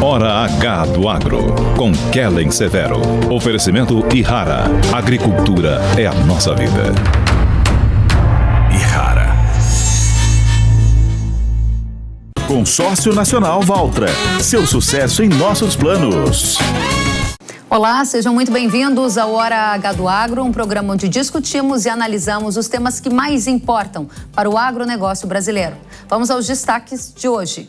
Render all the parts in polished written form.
Hora H do Agro, com Kellen Severo. Oferecimento Ihara. Agricultura é a nossa vida. Ihara. Consórcio Nacional Valtra. Seu sucesso em nossos planos. Olá, sejam muito bem-vindos ao Hora H do Agro, um programa onde discutimos e analisamos os temas que mais importam para o agronegócio brasileiro. Vamos aos destaques de hoje.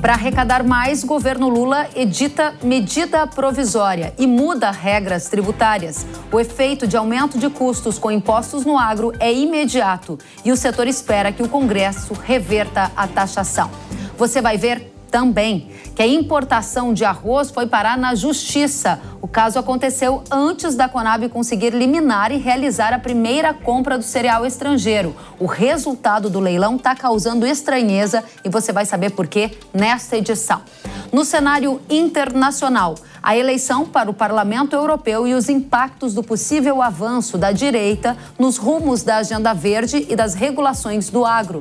Para arrecadar mais, o governo Lula edita medida provisória e muda regras tributárias. O efeito de aumento de custos com impostos no agro é imediato e o setor espera que o Congresso reverta a taxação. Você vai ver também que a importação de arroz foi parar na Justiça. O caso aconteceu antes da Conab conseguir liminar e realizar a primeira compra do cereal estrangeiro. O resultado do leilão está causando estranheza e você vai saber por quê nesta edição. No cenário internacional, a eleição para o Parlamento Europeu e os impactos do possível avanço da direita nos rumos da Agenda Verde e das regulações do agro.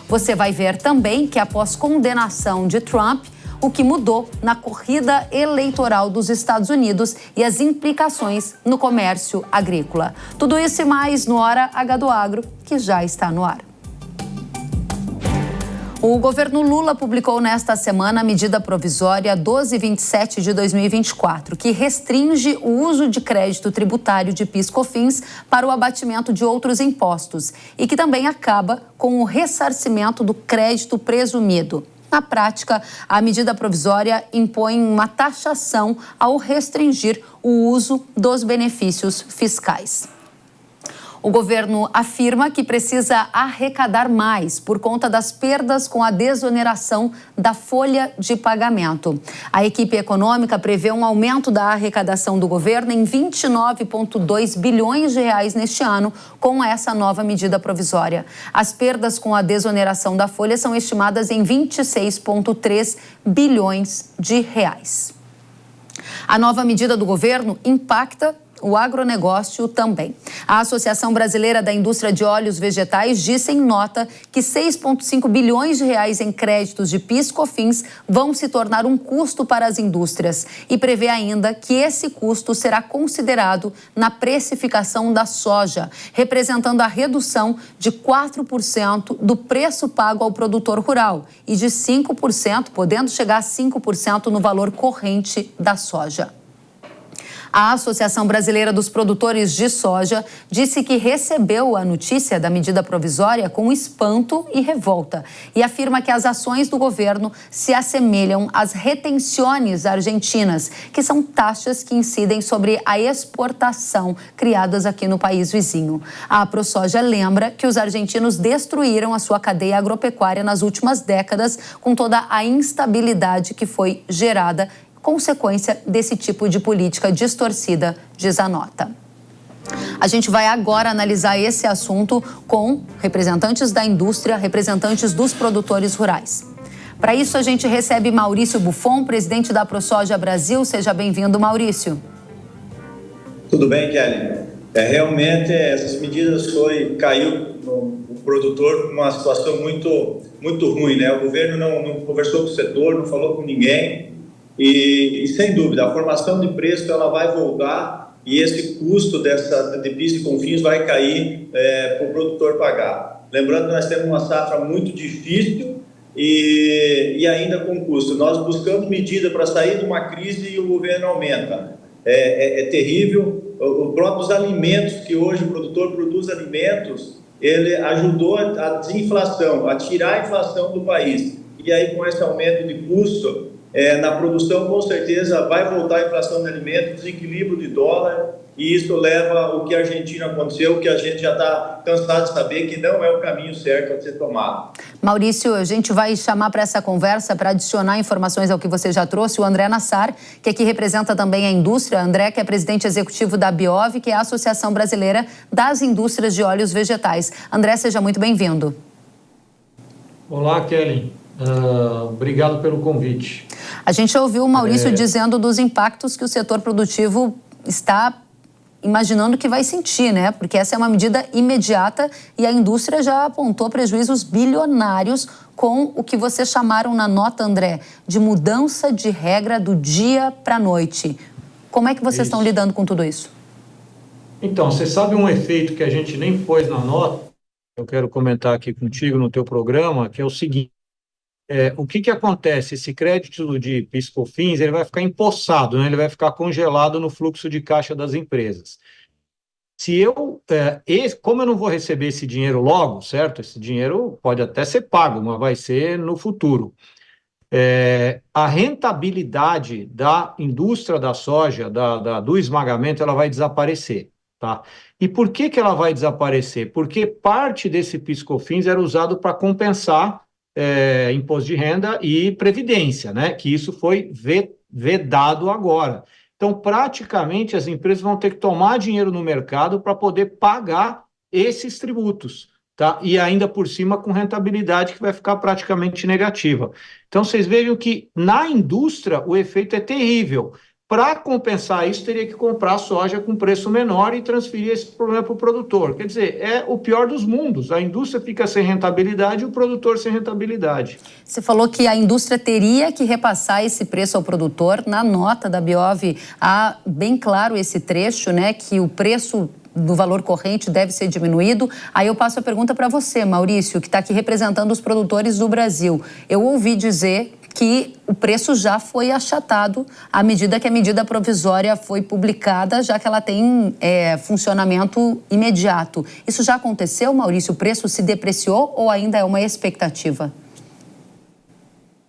Você vai ver também que, após condenação de Trump, o que mudou na corrida eleitoral dos Estados Unidos e as implicações no comércio agrícola. Tudo isso e mais no Hora H do Agro, que já está no ar. O governo Lula publicou nesta semana a medida provisória 1227 de 2024, que restringe o uso de crédito tributário de PIS/COFINS para o abatimento de outros impostos e que também acaba com o ressarcimento do crédito presumido. Na prática, a medida provisória impõe uma taxação ao restringir o uso dos benefícios fiscais. O governo afirma que precisa arrecadar mais por conta das perdas com a desoneração da folha de pagamento. A equipe econômica prevê um aumento da arrecadação do governo em 29,2 bilhões de reais neste ano com essa nova medida provisória. As perdas com a desoneração da folha são estimadas em 26,3 bilhões de reais. A nova medida do governo impacta o agronegócio também. A Associação Brasileira da Indústria de Óleos Vegetais disse em nota que 6,5 bilhões de reais em créditos de PIS/COFINS vão se tornar um custo para as indústrias e prevê ainda que esse custo será considerado na precificação da soja, representando a redução de 4% do preço pago ao produtor rural e de 5%, podendo chegar a 5% no valor corrente da soja. A Associação Brasileira dos Produtores de Soja disse que recebeu a notícia da medida provisória com espanto e revolta e afirma que as ações do governo se assemelham às retenções argentinas, que são taxas que incidem sobre a exportação criadas aqui no país vizinho. A ProSoja lembra que os argentinos destruíram a sua cadeia agropecuária nas últimas décadas com toda a instabilidade que foi gerada consequência desse tipo de política distorcida, diz a nota. A gente vai agora analisar esse assunto com representantes da indústria, representantes dos produtores rurais. Para isso, a gente recebe Maurício Buffon, presidente da ProSoja Brasil. Seja bem-vindo, Maurício. Tudo bem, Kelly. Realmente, essas medidas caiu o produtor numa situação muito ruim, né? O governo não conversou com o setor, não falou com ninguém. E sem dúvida, a formação de preço ela vai voltar e esse custo de PIS/COFINS vai cair para o produtor pagar. Lembrando que nós temos uma safra muito difícil e ainda com custo. Nós buscamos medida para sair de uma crise e o governo aumenta. É terrível. Os próprios alimentos, que hoje o produtor produz alimentos, ele ajudou a desinflação, a tirar a inflação do país. E aí, com esse aumento de custo, na produção, com certeza, vai voltar a inflação de alimentos, desequilíbrio de dólar, e isso leva ao que a Argentina aconteceu, que a gente já está cansado de saber que não é o caminho certo a ser tomado. Maurício, a gente vai chamar para essa conversa, para adicionar informações ao que você já trouxe, o André Nassar, que aqui representa também a indústria. André, que é presidente executivo da Biov, que é a Associação Brasileira das Indústrias de Óleos Vegetais. André, seja muito bem-vindo. Olá, Kelly. Obrigado pelo convite. A gente ouviu o Maurício dizendo dos impactos que o setor produtivo está imaginando que vai sentir, né? Porque essa é uma medida imediata e a indústria já apontou prejuízos bilionários com o que vocês chamaram na nota, André, de mudança de regra do dia para a noite. Como é que vocês estão lidando com tudo isso? Então, você sabe um efeito que a gente nem pôs na nota, eu quero comentar aqui contigo no teu programa, que é o seguinte, o que acontece? Esse crédito de PIS/COFINS, ele vai ficar empossado, né? Ele vai ficar congelado no fluxo de caixa das empresas. Como eu não vou receber esse dinheiro logo, certo? Esse dinheiro pode até ser pago, mas vai ser no futuro. A rentabilidade da indústria da soja, do esmagamento, ela vai desaparecer, tá? E por que ela vai desaparecer? Porque parte desse PIS/COFINS era usado para compensar imposto de renda e previdência, né? Que isso foi vedado agora. Então, praticamente, as empresas vão ter que tomar dinheiro no mercado para poder pagar esses tributos, tá? E ainda por cima com rentabilidade que vai ficar praticamente negativa. Então, vocês vejam que na indústria o efeito é terrível. Para compensar isso, teria que comprar soja com preço menor e transferir esse problema para o produtor. Quer dizer, é o pior dos mundos. A indústria fica sem rentabilidade e o produtor sem rentabilidade. Você falou que a indústria teria que repassar esse preço ao produtor. Na nota da Biov, há bem claro esse trecho, né, que o preço do valor corrente deve ser diminuído. Aí eu passo a pergunta para você, Maurício, que está aqui representando os produtores do Brasil. Eu ouvi dizer que o preço já foi achatado à medida que a medida provisória foi publicada, já que ela tem funcionamento imediato. Isso já aconteceu, Maurício? O preço se depreciou ou ainda é uma expectativa?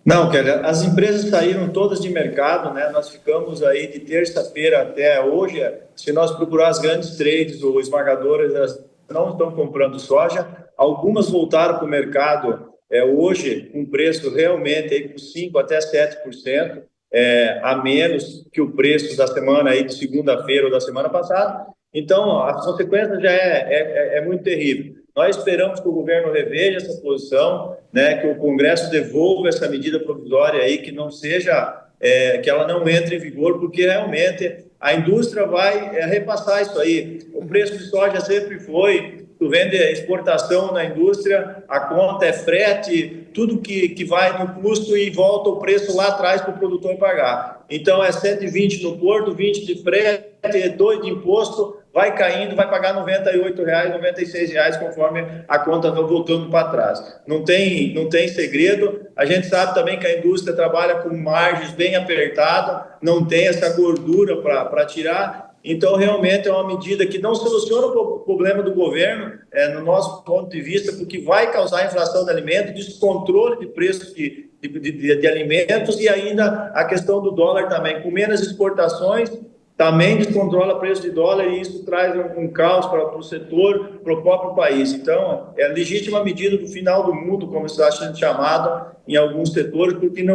Não, Kelly, as empresas saíram todas de mercado, né? Nós ficamos aí de terça-feira até hoje. Se nós procurar as grandes trades ou esmagadoras, elas não estão comprando soja. Algumas voltaram para o mercado hoje com preço realmente aí com 5% até 7% a menos que o preço da semana aí de segunda-feira ou da semana passada. Então, a consequência já é muito terrível. Nós esperamos que o governo reveja essa posição, né, que o Congresso devolva essa medida provisória aí, que não seja, que ela não entre em vigor, porque realmente a indústria vai repassar isso aí. O preço de soja sempre foi, tu vende exportação na indústria, a conta é frete, tudo que vai no custo e volta o preço lá atrás para o produtor pagar. Então, é 120 no porto, 20 de frete, 2 de imposto, vai caindo, vai pagar R$ 98, R$ 96, conforme a conta vai voltando para trás. Não tem segredo. A gente sabe também que a indústria trabalha com margens bem apertadas, não tem essa gordura para tirar. Então, realmente é uma medida que não soluciona o problema do governo, no nosso ponto de vista, porque vai causar inflação de alimentos, descontrole de preços de alimentos e ainda a questão do dólar também. Com menos exportações, também descontrola o preço de dólar e isso traz um caos para o setor, para o próprio país. Então, é a legítima medida do final do mundo, como está sendo chamado em alguns setores, porque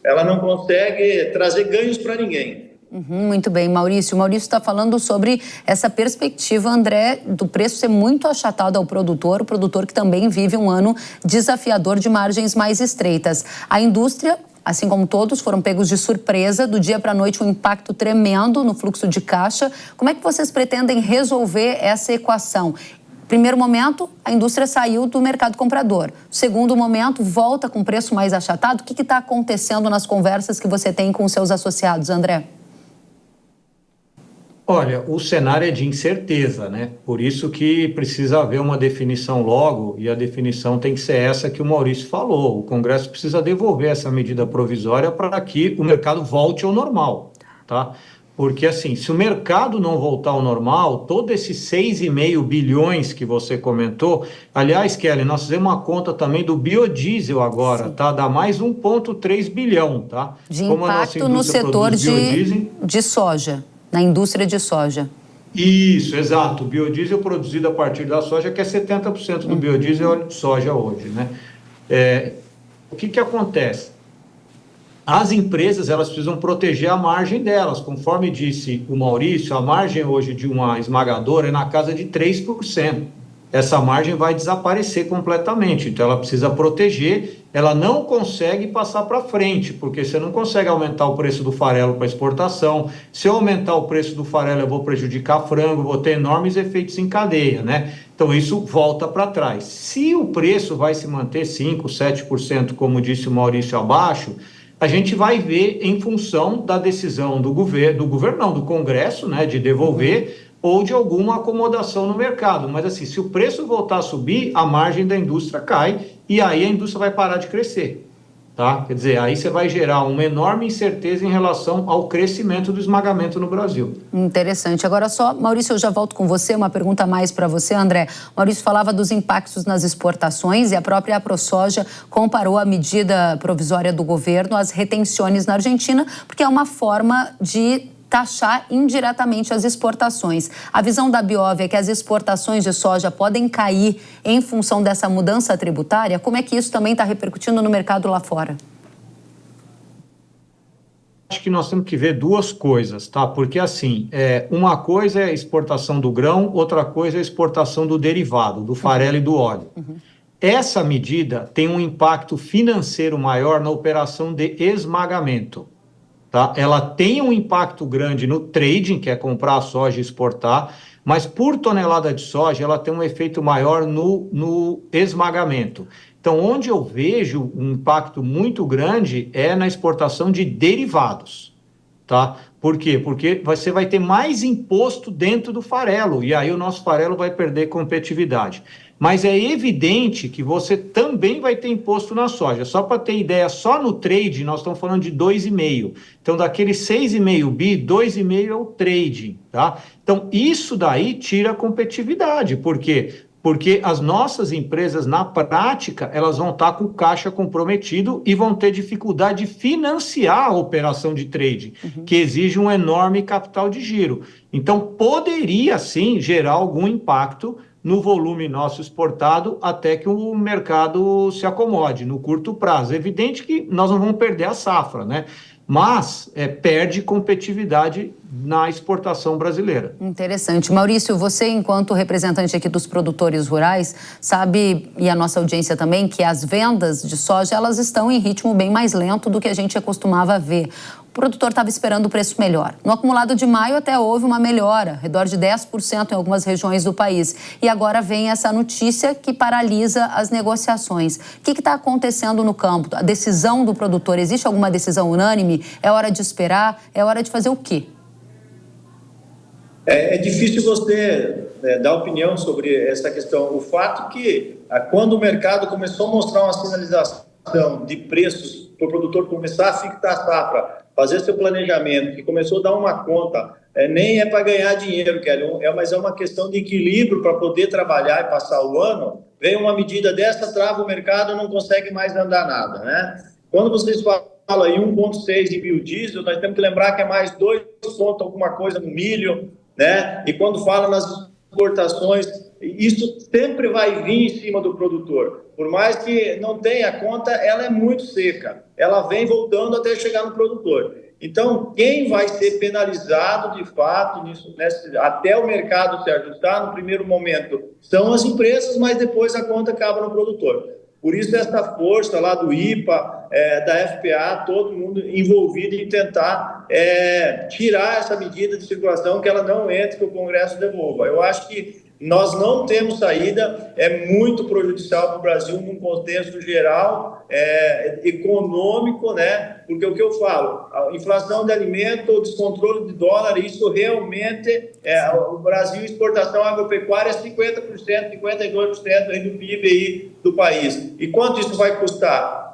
ela não consegue trazer ganhos para ninguém. Muito bem, Maurício. O Maurício está falando sobre essa perspectiva, André, do preço ser muito achatado ao produtor, o produtor que também vive um ano desafiador de margens mais estreitas. A indústria, assim como todos, foram pegos de surpresa, do dia para a noite um impacto tremendo no fluxo de caixa. Como é que vocês pretendem resolver essa equação? Primeiro momento, a indústria saiu do mercado comprador. Segundo momento, volta com preço mais achatado. O que está acontecendo nas conversas que você tem com os seus associados, André? Olha, o cenário é de incerteza, né? Por isso que precisa haver uma definição logo, e a definição tem que ser essa que o Maurício falou. O Congresso precisa devolver essa medida provisória para que o mercado volte ao normal, tá? Porque, assim, se o mercado não voltar ao normal, todo esses 6,5 bilhões que você comentou... Aliás, Kelly, nós fizemos uma conta também do biodiesel agora, sim, tá? Dá mais 1,3 bilhão, tá? De impacto no setor de soja. Na indústria de soja. Isso, exato. O biodiesel produzido a partir da soja, que é 70% do biodiesel é soja hoje, né? O que acontece? As empresas, elas precisam proteger a margem delas. Conforme disse o Maurício, a margem hoje de uma esmagadora é na casa de 3%. essa margem vai desaparecer completamente. Então, ela precisa proteger, ela não consegue passar para frente, porque você não consegue aumentar o preço do farelo para exportação. Se eu aumentar o preço do farelo, eu vou prejudicar frango, vou ter enormes efeitos em cadeia, né? Então, isso volta para trás. Se o preço vai se manter 5%, 7%, como disse o Maurício, abaixo, a gente vai ver em função da decisão do do Congresso, né, de devolver, ou de alguma acomodação no mercado. Mas assim, se o preço voltar a subir, a margem da indústria cai e aí a indústria vai parar de crescer, tá? Quer dizer, aí você vai gerar uma enorme incerteza em relação ao crescimento do esmagamento no Brasil. Interessante. Agora só, Maurício, eu já volto com você, uma pergunta a mais para você, André. Maurício falava dos impactos nas exportações e a própria AproSoja comparou a medida provisória do governo às retenções na Argentina, porque é uma forma de taxar indiretamente as exportações. A visão da Biov é que as exportações de soja podem cair em função dessa mudança tributária. Como é que isso também está repercutindo no mercado lá fora? Acho que nós temos que ver duas coisas, tá? Porque assim, uma coisa é a exportação do grão, outra coisa é a exportação do derivado, do farelo e do óleo. Essa medida tem um impacto financeiro maior na operação de esmagamento. Tá? Ela tem um impacto grande no trading, que é comprar a soja e exportar, mas por tonelada de soja ela tem um efeito maior no esmagamento. Então, onde eu vejo um impacto muito grande é na exportação de derivados. Tá? Por quê? Porque você vai ter mais imposto dentro do farelo, e aí o nosso farelo vai perder competitividade. Mas é evidente que você também vai ter imposto na soja. Só para ter ideia, só no trade nós estamos falando de 2,5. Então, daqueles 6,5 bi, 2,5 é o trading, tá? Então, isso daí tira a competitividade. Por quê? Porque as nossas empresas, na prática, elas vão estar com o caixa comprometido e vão ter dificuldade de financiar a operação de trading, que exige um enorme capital de giro. Então, poderia, sim, gerar algum impacto no volume nosso exportado até que o mercado se acomode no curto prazo. É evidente que nós não vamos perder a safra, né? Mas perde competitividade na exportação brasileira. Interessante. Maurício, você, enquanto representante aqui dos produtores rurais, sabe, e a nossa audiência também, que as vendas de soja, elas estão em ritmo bem mais lento do que a gente acostumava ver. O produtor estava esperando o preço melhor. No acumulado de maio até houve uma melhora, ao redor de 10% em algumas regiões do país. E agora vem essa notícia que paralisa as negociações. O que está acontecendo no campo? A decisão do produtor, existe alguma decisão unânime? É hora de esperar? É hora de fazer o quê? É difícil você dar opinião sobre essa questão. O fato que, quando o mercado começou a mostrar uma sinalização de preços para o produtor começar a fixar a safra, fazer seu planejamento, que começou a dar uma conta, nem é para ganhar dinheiro, mas é uma questão de equilíbrio para poder trabalhar e passar o ano, vem uma medida dessa, trava o mercado, não consegue mais andar nada, né? Quando vocês falam aí 1,6 de biodiesel, nós temos que lembrar que é mais 2 pontos alguma coisa no milho, né? E quando fala nas exportações, isso sempre vai vir em cima do produtor. Por mais que não tenha conta, ela é muito seca. Ela vem voltando até chegar no produtor. Então, quem vai ser penalizado de fato nisso, até o mercado se ajustar no primeiro momento são as empresas, mas depois a conta acaba no produtor. Por isso, essa força lá do IPA, da FPA, todo mundo envolvido em tentar tirar essa medida de circulação, que ela não entre, que o Congresso devolva. Eu acho que nós não temos saída, é muito prejudicial para o Brasil num contexto geral, econômico, né? Porque o que eu falo, a inflação de alimento, o descontrole de dólar, isso realmente, o Brasil, exportação agropecuária é 50%, 52% aí do PIB aí do país. E quanto isso vai custar?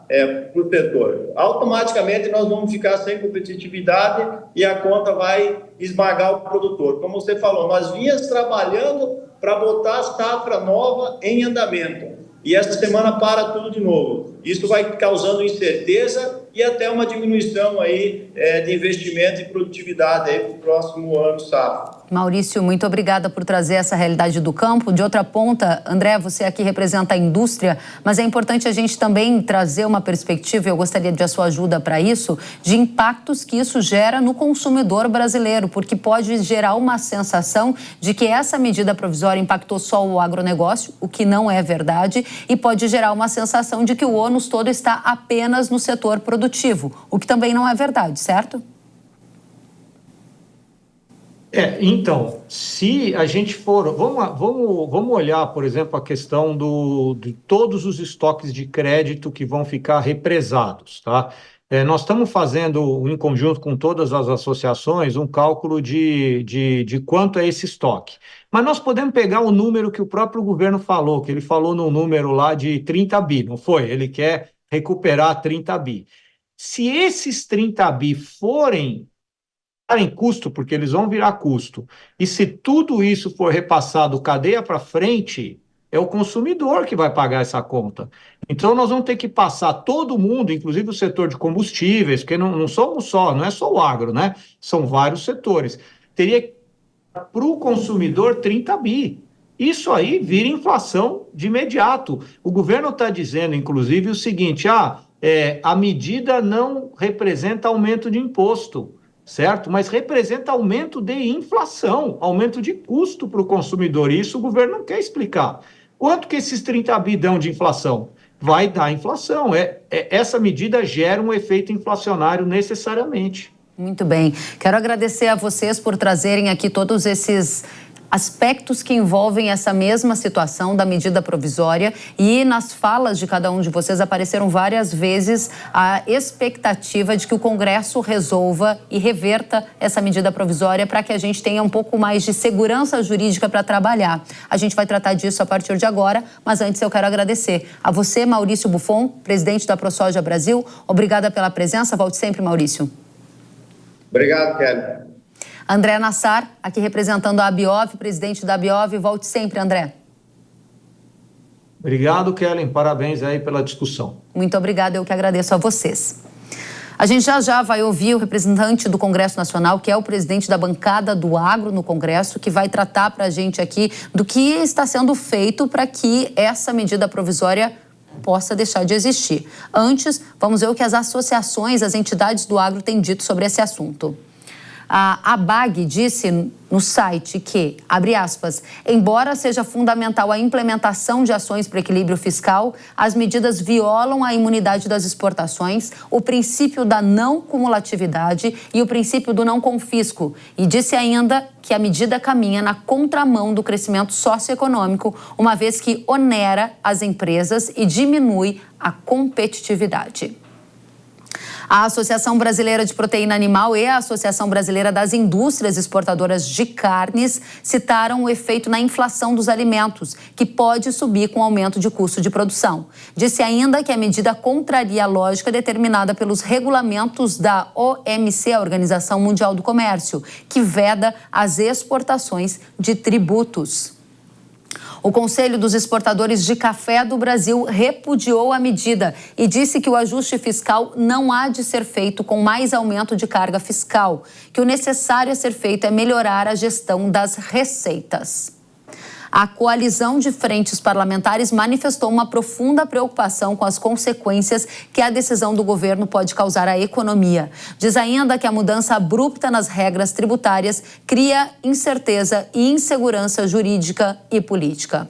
Para o setor. Automaticamente nós vamos ficar sem competitividade e a conta vai esmagar o produtor. Como você falou, nós vínhamos trabalhando para botar a safra nova em andamento. E essa semana para tudo de novo. Isso vai causando incerteza e até uma diminuição aí de investimento e produtividade para o próximo ano safra. Maurício, muito obrigada por trazer essa realidade do campo. De outra ponta, André, você aqui representa a indústria, mas é importante a gente também trazer uma perspectiva, eu gostaria de a sua ajuda para isso, de impactos que isso gera no consumidor brasileiro, porque pode gerar uma sensação de que essa medida provisória impactou só o agronegócio, o que não é verdade, e pode gerar uma sensação de que o ônus todo está apenas no setor produtivo, o que também não é verdade, certo? Então, se a gente for... Vamos olhar, por exemplo, a questão de todos os estoques de crédito que vão ficar represados, tá? Nós estamos fazendo, em conjunto com todas as associações, um cálculo de quanto é esse estoque. Mas nós podemos pegar o número que o próprio governo falou, que ele falou num número lá de 30 bi, não foi? Ele quer recuperar 30 bi. Se esses 30 bi forem em custo, porque eles vão virar custo, e se tudo isso for repassado cadeia para frente, é o consumidor que vai pagar essa conta. Então, nós vamos ter que passar todo mundo, inclusive o setor de combustíveis, porque não somos só, não é só o agro, né? São vários setores. Teria que dar para o consumidor 30 bi. Isso aí vira inflação de imediato. O governo está dizendo, inclusive, o seguinte, a medida não representa aumento de imposto, certo? Mas representa aumento de inflação, aumento de custo para o consumidor. E isso o governo não quer explicar. Quanto que esses 30 bi dão de inflação? Vai dar inflação. Essa medida gera um efeito inflacionário necessariamente. Muito bem. Quero agradecer a vocês por trazerem aqui todos esses aspectos que envolvem essa mesma situação da medida provisória, e nas falas de cada um de vocês apareceram várias vezes a expectativa de que o Congresso resolva e reverta essa medida provisória para que a gente tenha um pouco mais de segurança jurídica para trabalhar. A gente vai tratar disso a partir de agora, mas antes eu quero agradecer a você, Maurício Buffon, presidente da ProSoja Brasil. Obrigada pela presença. Volte sempre, Maurício. Obrigado, Kelly. André Nassar, aqui representando a Abiov, presidente da Abiov. Volte sempre, André. Obrigado, Kellen. Parabéns aí pela discussão. Muito obrigada, eu que agradeço a vocês. A gente já vai ouvir o representante do Congresso Nacional, que é o presidente da bancada do agro no Congresso, que vai tratar para a gente aqui do que está sendo feito para que essa medida provisória possa deixar de existir. Antes, vamos ver o que as associações, as entidades do agro têm dito sobre esse assunto. A ABAG disse no site que, abre aspas, embora seja fundamental a implementação de ações para equilíbrio fiscal, as medidas violam a imunidade das exportações, o princípio da não cumulatividade e o princípio do não confisco. E disse ainda que a medida caminha na contramão do crescimento socioeconômico, uma vez que onera as empresas e diminui a competitividade. A Associação Brasileira de Proteína Animal e a Associação Brasileira das Indústrias Exportadoras de Carnes citaram o efeito na inflação dos alimentos, que pode subir com o aumento de custo de produção. Disse ainda que a medida contraria a lógica determinada pelos regulamentos da OMC, a Organização Mundial do Comércio, que veda as exportações de tributos. O Conselho dos Exportadores de Café do Brasil repudiou a medida e disse que o ajuste fiscal não há de ser feito com mais aumento de carga fiscal, que o necessário a ser feito é melhorar a gestão das receitas. A coalizão de frentes parlamentares manifestou uma profunda preocupação com as consequências que a decisão do governo pode causar à economia. Diz ainda que a mudança abrupta nas regras tributárias cria incerteza e insegurança jurídica e política.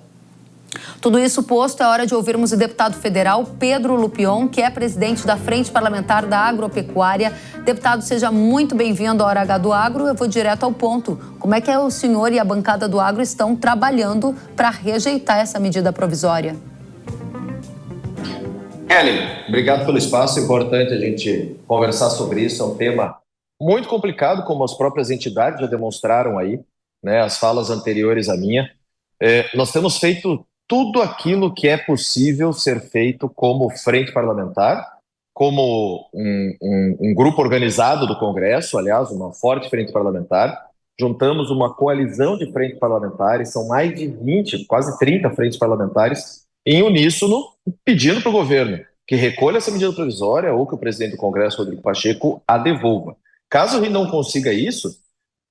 Tudo isso posto, é hora de ouvirmos o deputado federal Pedro Lupion, que é presidente da Frente Parlamentar da Agropecuária. Deputado, seja muito bem-vindo à Hora H do Agro. Eu vou direto ao ponto. Como é que o senhor e a bancada do agro estão trabalhando para rejeitar essa medida provisória? Ellen, obrigado pelo espaço. É importante a gente conversar sobre isso. É um tema muito complicado, como as próprias entidades já demonstraram aí, né? As falas anteriores à minha. Nós temos feito tudo aquilo que é possível ser feito como frente parlamentar, como um grupo organizado do Congresso, aliás, uma forte frente parlamentar. Juntamos uma coalizão de frentes parlamentares, são mais de 20, quase 30 frentes parlamentares, em uníssono, pedindo para o governo que recolha essa medida provisória ou que o presidente do Congresso, Rodrigo Pacheco, a devolva. Caso ele não consiga isso,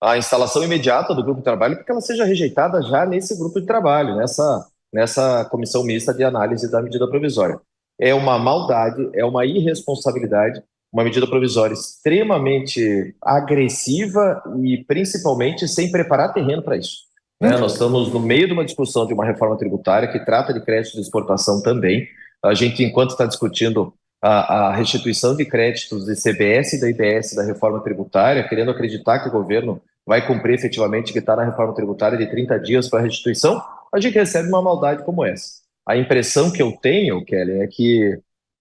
a instalação imediata do grupo de trabalho, porque ela seja rejeitada já nesse grupo de trabalho, nessa comissão mista de análise da medida provisória. É uma maldade, é uma irresponsabilidade, uma medida provisória extremamente agressiva e principalmente sem preparar terreno para isso. Nós estamos no meio de uma discussão de uma reforma tributária que trata de crédito de exportação também. A gente, enquanto está discutindo a restituição de créditos de CBS e da IBS da reforma tributária, querendo acreditar que o governo vai cumprir efetivamente o que está na reforma tributária de 30 dias para a restituição, a gente recebe uma maldade como essa. A impressão que eu tenho, Kelly, é que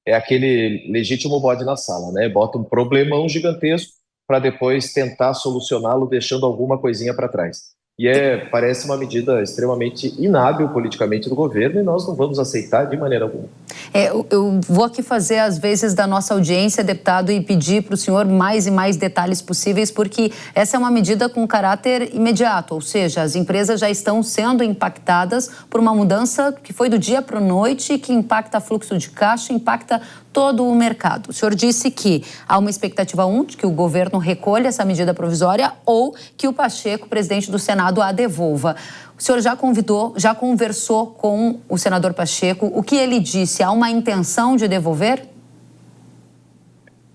é aquele legítimo bode na sala, né? Bota um problemão gigantesco para depois tentar solucioná-lo deixando alguma coisinha para trás. E parece uma medida extremamente inábil politicamente do governo e nós não vamos aceitar de maneira alguma. Eu vou aqui fazer as vezes da nossa audiência, deputado, e pedir para o senhor mais e mais detalhes possíveis, porque essa é uma medida com caráter imediato, ou seja, as empresas já estão sendo impactadas por uma mudança que foi do dia para a noite, que impacta fluxo de caixa, impacta todo o mercado. O senhor disse que há uma expectativa de que o governo recolha essa medida provisória ou que o Pacheco, presidente do Senado, a devolva. O senhor já conversou com o senador Pacheco. O que ele disse? Há uma intenção de devolver?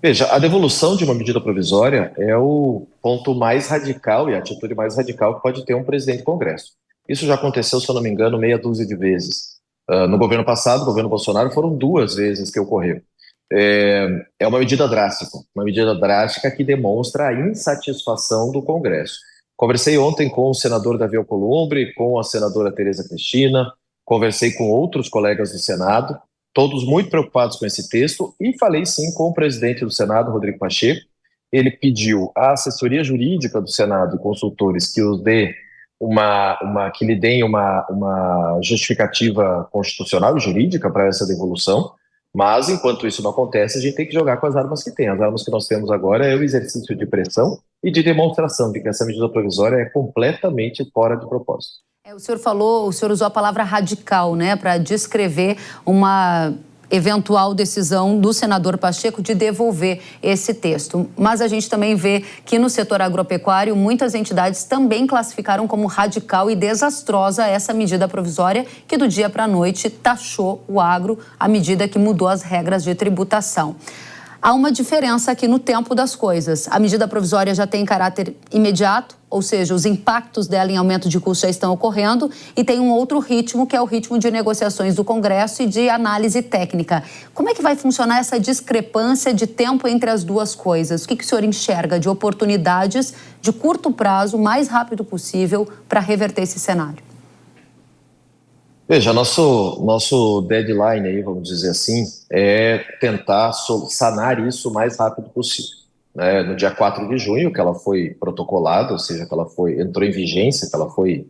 Veja, a devolução de uma medida provisória é o ponto mais radical e a atitude mais radical que pode ter um presidente do Congresso. Isso já aconteceu, se eu não me engano, meia dúzia de vezes. No governo passado, no governo Bolsonaro, foram 2 vezes que ocorreu. É uma medida drástica que demonstra a insatisfação do Congresso. Conversei ontem com o senador Davi Alcolumbre, com a senadora Tereza Cristina, conversei com outros colegas do Senado, todos muito preocupados com esse texto, e falei sim com o presidente do Senado, Rodrigo Pacheco. Ele pediu à assessoria jurídica do Senado e consultores que lhe deem uma justificativa constitucional e jurídica para essa devolução, mas enquanto isso não acontece, a gente tem que jogar com as armas que tem. As armas que nós temos agora é o exercício de pressão e de demonstração de que essa medida provisória é completamente fora de propósito. O senhor usou a palavra radical, né, para descrever uma eventual decisão do senador Pacheco de devolver esse texto. Mas a gente também vê que no setor agropecuário, muitas entidades também classificaram como radical e desastrosa essa medida provisória que do dia para a noite taxou o agro, à medida que mudou as regras de tributação. Há uma diferença aqui no tempo das coisas. A medida provisória já tem caráter imediato, ou seja, os impactos dela em aumento de custos já estão ocorrendo, e tem um outro ritmo, que é o ritmo de negociações do Congresso e de análise técnica. Como é que vai funcionar essa discrepância de tempo entre as duas coisas? O que o senhor enxerga de oportunidades de curto prazo, o mais rápido possível, para reverter esse cenário? Veja, nosso deadline aí, vamos dizer assim, é tentar sanar isso o mais rápido possível. No dia 4 de junho, que ela foi protocolada, ou seja, que ela entrou em vigência, que ela foi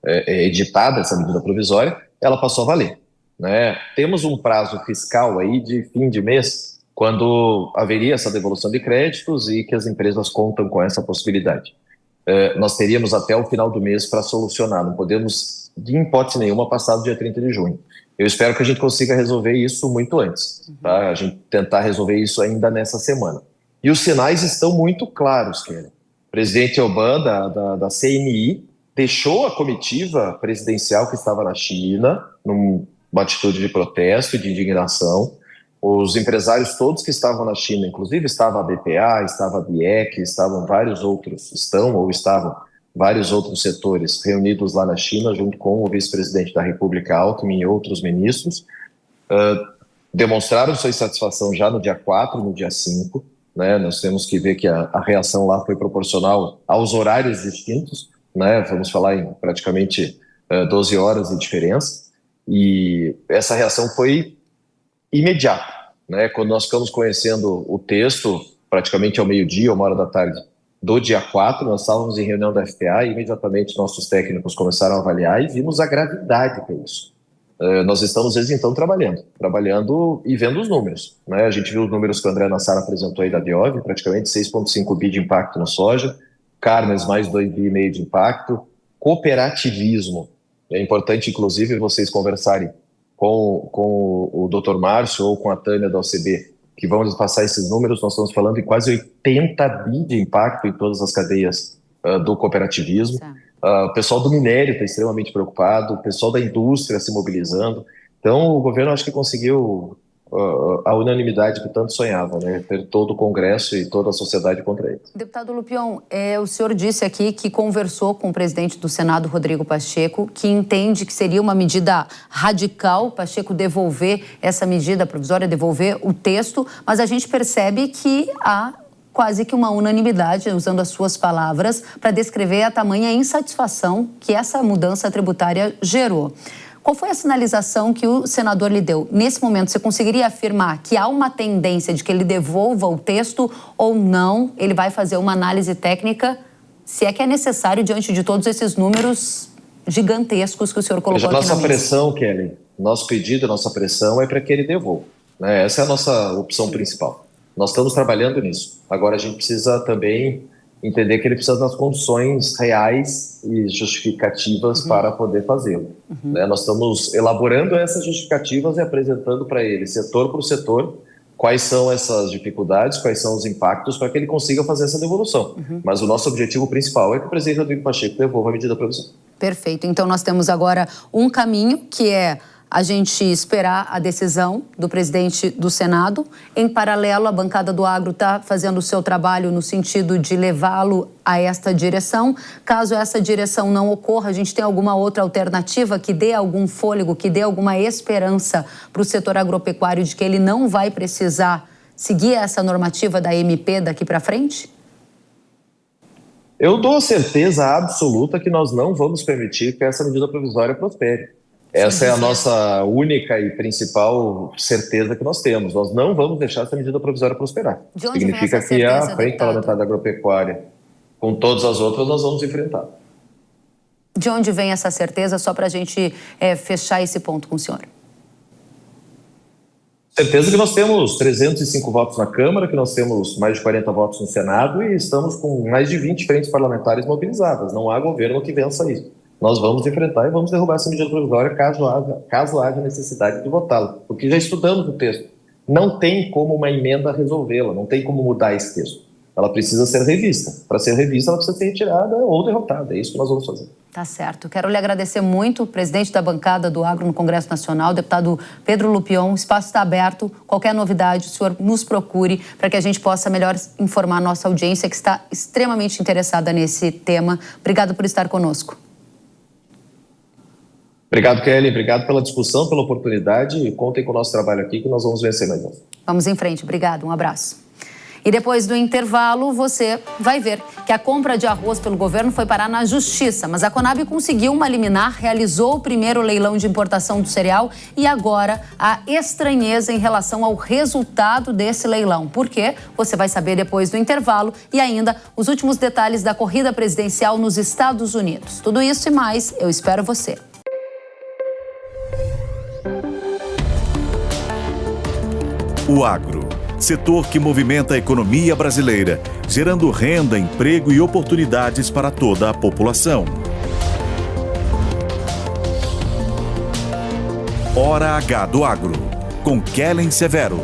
editada, essa medida provisória, ela passou a valer. Temos um prazo fiscal aí de fim de mês, quando haveria essa devolução de créditos e que as empresas contam com essa possibilidade. Nós teríamos até o final do mês para solucionar, não podemos de hipótese nenhuma passar do dia 30 de junho. Eu espero que a gente consiga resolver isso muito antes, tá? A gente tentar resolver isso ainda nessa semana. E os sinais estão muito claros, Kelly. O presidente Obama, da CNI, deixou a comitiva presidencial que estava na China, numa atitude de protesto e de indignação. Os empresários todos que estavam na China, inclusive estava a BPA, estava a BIEC, estavam vários outros setores reunidos lá na China, junto com o vice-presidente da República, Alckmin, e outros ministros, demonstraram sua insatisfação já no dia 4, no dia 5, nós temos que ver que a reação lá foi proporcional aos horários distintos, vamos falar em praticamente 12 horas de diferença, e essa reação foi imediata. Quando nós ficamos conhecendo o texto, praticamente ao meio-dia, 13h do dia 4, nós estávamos em reunião da FPA e imediatamente nossos técnicos começaram a avaliar e vimos a gravidade que é isso. Nós estamos desde então trabalhando e vendo os números. A gente viu os números que o André Nassar apresentou aí da Biov, praticamente 6,5 bi de impacto na soja, carnes mais 2,5 bi de impacto, cooperativismo. É importante, inclusive, vocês conversarem com o Dr. Márcio ou com a Tânia da OCB, que vão passar esses números. Nós estamos falando de quase 80 bi de impacto em todas as cadeias do cooperativismo. O pessoal do minério está extremamente preocupado, o pessoal da indústria se mobilizando. Então, o governo acho que conseguiu a unanimidade que tanto sonhava, né? Ter todo o Congresso e toda a sociedade contra ele. Deputado Lupion, o senhor disse aqui que conversou com o presidente do Senado, Rodrigo Pacheco, que entende que seria uma medida radical, Pacheco devolver essa medida provisória, devolver o texto, mas a gente percebe que há quase que uma unanimidade, usando as suas palavras, para descrever a tamanha insatisfação que essa mudança tributária gerou. Qual foi a sinalização que o senador lhe deu? Nesse momento, você conseguiria afirmar que há uma tendência de que ele devolva o texto ou não? Ele vai fazer uma análise técnica, se é que é necessário, diante de todos esses números gigantescos que o senhor colocou aqui na mesa? Nossa pressão, Kelly, nosso pedido, nossa pressão é para que ele devolva, né? Essa é a nossa opção principal. Nós estamos trabalhando nisso. Agora a gente precisa também entender que ele precisa das condições reais e justificativas para poder fazê-lo. Né? Nós estamos elaborando essas justificativas e apresentando para ele, setor por setor, quais são essas dificuldades, quais são os impactos para que ele consiga fazer essa devolução. Mas o nosso objetivo principal é que o presidente Rodrigo Pacheco devolva a medida provisória. Perfeito. Então nós temos agora um caminho que é a gente esperar a decisão do presidente do Senado. Em paralelo, a bancada do Agro está fazendo o seu trabalho no sentido de levá-lo a esta direção. Caso essa direção não ocorra, a gente tem alguma outra alternativa que dê algum fôlego, que dê alguma esperança para o setor agropecuário de que ele não vai precisar seguir essa normativa da MP daqui para frente? Eu dou certeza absoluta que nós não vamos permitir que essa medida provisória prospere. Essa é a nossa única e principal certeza que nós temos. Nós não vamos deixar essa medida provisória prosperar. De onde Significa vem essa que certeza, a Frente Parlamentar da Agropecuária, com todas as outras, nós vamos enfrentar. De onde vem essa certeza, só para a gente fechar esse ponto com o senhor? Certeza que nós temos 305 votos na Câmara, que nós temos mais de 40 votos no Senado e estamos com mais de 20 frentes parlamentares mobilizadas. Não há governo que vença isso. Nós vamos enfrentar e vamos derrubar essa medida provisória caso haja necessidade de votá-la. Porque já estudamos o texto. Não tem como uma emenda resolvê-la, não tem como mudar esse texto. Ela precisa ser revista. Para ser revista, ela precisa ser retirada ou derrotada. É isso que nós vamos fazer. Tá certo. Quero lhe agradecer muito, presidente da bancada do Agro no Congresso Nacional, deputado Pedro Lupion. O espaço está aberto. Qualquer novidade, o senhor nos procure para que a gente possa melhor informar a nossa audiência que está extremamente interessada nesse tema. Obrigado por estar conosco. Obrigado, Kelly. Obrigado pela discussão, pela oportunidade. E contem com o nosso trabalho aqui que nós vamos vencer mais vezes. Vamos em frente. Obrigado. Um abraço. E depois do intervalo, você vai ver que a compra de arroz pelo governo foi parar na justiça. Mas a Conab conseguiu uma liminar, realizou o primeiro leilão de importação do cereal e agora há estranheza em relação ao resultado desse leilão. Por quê? Você vai saber depois do intervalo e ainda os últimos detalhes da corrida presidencial nos Estados Unidos. Tudo isso e mais, eu espero você. O agro, setor que movimenta a economia brasileira, gerando renda, emprego e oportunidades para toda a população. Hora H do Agro, com Kellen Severo.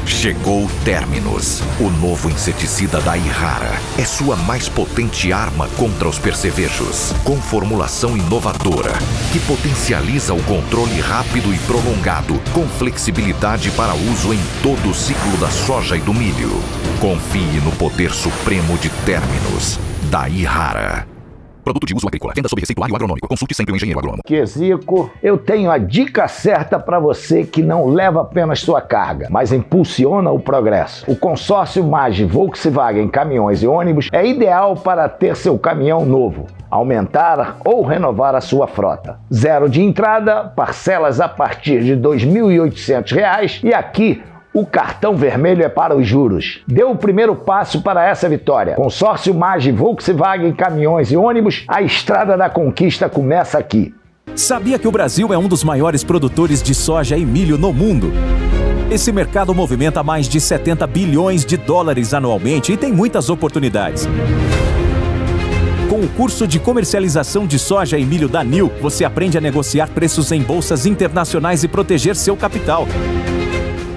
Chegou o Terminus, o novo inseticida da Irrara. É sua mais potente arma contra os percevejos, com formulação inovadora, que potencializa o controle rápido e prolongado, com flexibilidade para uso em todo o ciclo da soja e do milho. Confie no poder supremo de Terminus, da Irrara. Produto de uso agrícola. Venda sob receituário agronômico. Consulte sempre o engenheiro agrônomo. Zico, eu tenho a dica certa para você que não leva apenas sua carga, mas impulsiona o progresso. O consórcio MAGE Volkswagen Caminhões e Ônibus é ideal para ter seu caminhão novo, aumentar ou renovar a sua frota. Zero de entrada, parcelas a partir de R$ 2.800 e aqui o cartão vermelho é para os juros. Dê o primeiro passo para essa vitória. Consórcio MAGE Volkswagen Caminhões e Ônibus, a estrada da conquista começa aqui. Sabia que o Brasil é um dos maiores produtores de soja e milho no mundo? Esse mercado movimenta mais de 70 bilhões de dólares anualmente e tem muitas oportunidades. Com o curso de comercialização de soja e milho da NIL, você aprende a negociar preços em bolsas internacionais e proteger seu capital.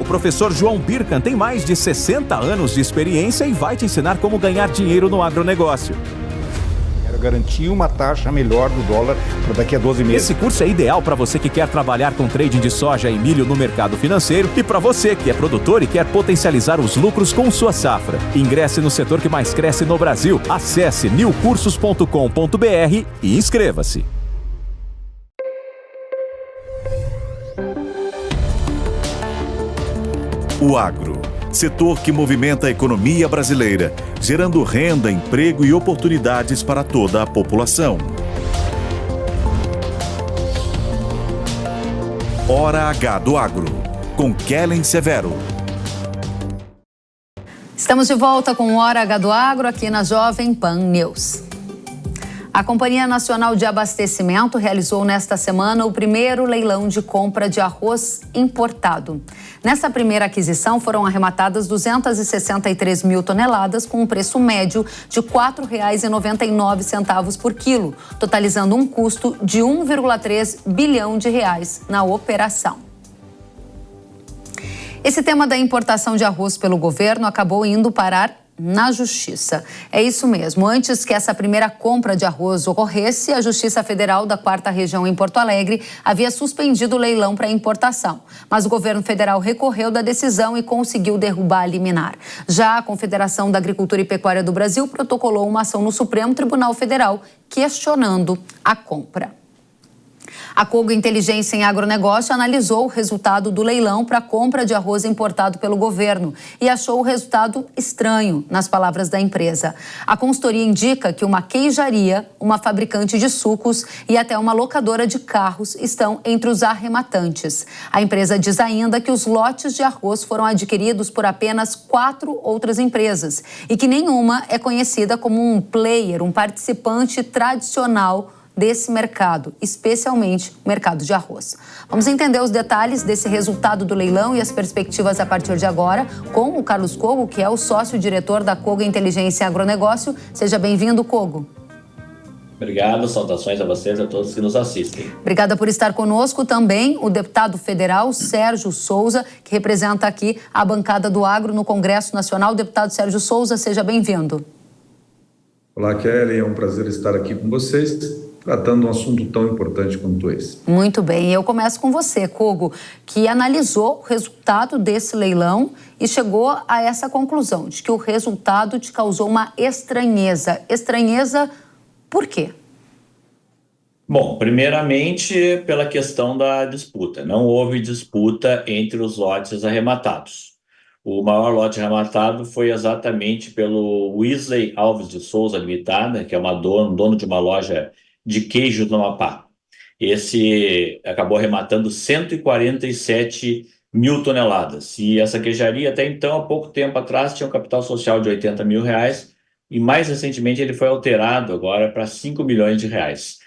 professor João Birkan tem mais de 60 anos de experiência e vai te ensinar como ganhar dinheiro no agronegócio. Quero garantir uma taxa melhor do dólar para daqui a 12 meses. Esse curso é ideal para você que quer trabalhar com trading de soja e milho no mercado financeiro e para você que é produtor e quer potencializar os lucros com sua safra. Ingresse no setor que mais cresce no Brasil. Acesse newcursos.com.br e inscreva-se. O agro, setor que movimenta a economia brasileira, gerando renda, emprego e oportunidades para toda a população. Hora H do Agro, com Kellen Severo. Estamos de volta com Hora H do Agro aqui na Jovem Pan News. A Companhia Nacional de Abastecimento realizou nesta semana o primeiro leilão de compra de arroz importado. Nessa primeira aquisição foram arrematadas 263 mil toneladas com um preço médio de R$ 4,99 por quilo, totalizando um custo de 1,3 bilhão de reais na operação. Esse tema da importação de arroz pelo governo acabou indo parar na Justiça. É isso mesmo. Antes que essa primeira compra de arroz ocorresse, a Justiça Federal da 4ª Região em Porto Alegre havia suspendido o leilão para importação. Mas o governo federal recorreu da decisão e conseguiu derrubar a liminar. Já a Confederação da Agricultura e Pecuária do Brasil protocolou uma ação no Supremo Tribunal Federal questionando a compra. A Cogo Inteligência em Agronegócio analisou o resultado do leilão para a compra de arroz importado pelo governo e achou o resultado estranho, nas palavras da empresa. A consultoria indica que uma queijaria, uma fabricante de sucos e até uma locadora de carros estão entre os arrematantes. A empresa diz ainda que os lotes de arroz foram adquiridos por apenas 4 outras empresas e que nenhuma é conhecida como um player, um participante tradicional desse mercado, especialmente o mercado de arroz. Vamos entender os detalhes desse resultado do leilão e as perspectivas a partir de agora com o Carlos Cogo, que é o sócio-diretor da Cogo Inteligência e Agronegócio. Seja bem-vindo, Cogo. Obrigado, saudações a vocês e a todos que nos assistem. Obrigada por estar conosco também o deputado federal Sérgio Souza, que representa aqui a bancada do agro no Congresso Nacional. Deputado Sérgio Souza, seja bem-vindo. Olá, Kelly, é um prazer estar aqui com vocês, tratando um assunto tão importante quanto esse. Muito bem, eu começo com você, Cogo, que analisou o resultado desse leilão e chegou a essa conclusão, de que o resultado te causou uma estranheza. Estranheza por quê? Bom, primeiramente pela questão da disputa. Não houve disputa entre os lotes arrematados. O maior lote arrematado foi exatamente pelo Wesley Alves de Souza Limitada, que é dono de uma loja de queijo no Amapá. Esse acabou arrematando 147 mil toneladas. E essa queijaria, até então, há pouco tempo atrás, tinha um capital social de 80 mil reais e mais recentemente ele foi alterado agora para 5 milhões de reais.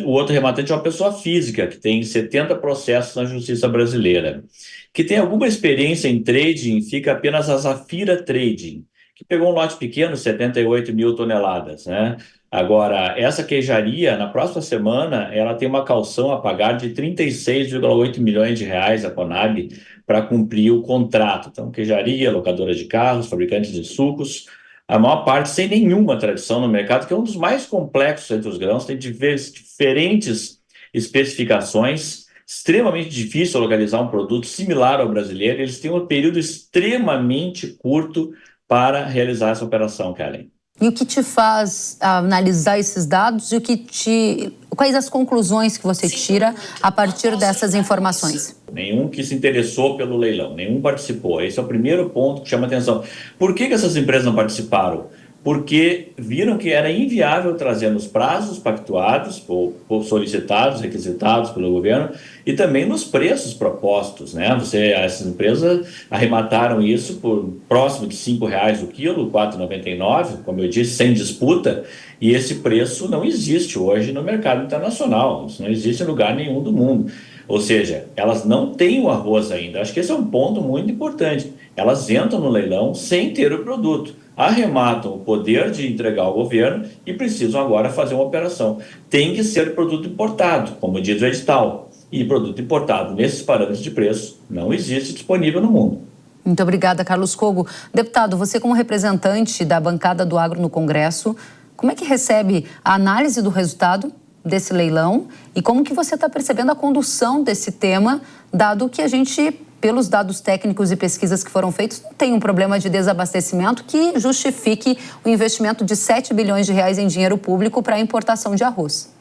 O outro rematante é uma pessoa física que tem 70 processos na justiça brasileira. Que tem alguma experiência em trading, fica apenas a Zafira Trading, que pegou um lote pequeno, 78 mil toneladas, né? Agora, essa queijaria, na próxima semana, ela tem uma calção a pagar de 36,8 milhões de reais a Conab para cumprir o contrato. Então, queijaria, locadora de carros, fabricantes de sucos, a maior parte sem nenhuma tradição no mercado, que é um dos mais complexos entre os grãos, tem diferentes especificações, extremamente difícil localizar um produto similar ao brasileiro, eles têm um período extremamente curto para realizar essa operação, Kellen. E o que te faz analisar esses dados e quais as conclusões que você tira a partir dessas informações? Nenhum que se interessou pelo leilão, nenhum participou. Esse é o primeiro ponto que chama atenção. Por que essas empresas não participaram? Porque viram que era inviável trazer nos prazos pactuados, ou solicitados, requisitados pelo governo, e também nos preços propostos, né? Essas empresas arremataram isso por próximo de R$ 5,00 o quilo, R$ 4,99, como eu disse, sem disputa, e esse preço não existe hoje no mercado internacional, isso não existe em lugar nenhum do mundo. Ou seja, elas não têm o arroz ainda. Acho que esse é um ponto muito importante. Elas entram no leilão sem ter o produto, arrematam o poder de entregar ao governo e precisam agora fazer uma operação. Tem que ser produto importado, como diz o edital. E produto importado nesses parâmetros de preço não existe disponível no mundo. Muito obrigada, Carlos Cogo. Deputado, você como representante da bancada do agro no Congresso, como é que recebe a análise do resultado desse leilão e como que você está percebendo a condução desse tema, dado que a gente, pelos dados técnicos e pesquisas que foram feitos, não tem um problema de desabastecimento que justifique o investimento de 7 bilhões de reais em dinheiro público para a importação de arroz.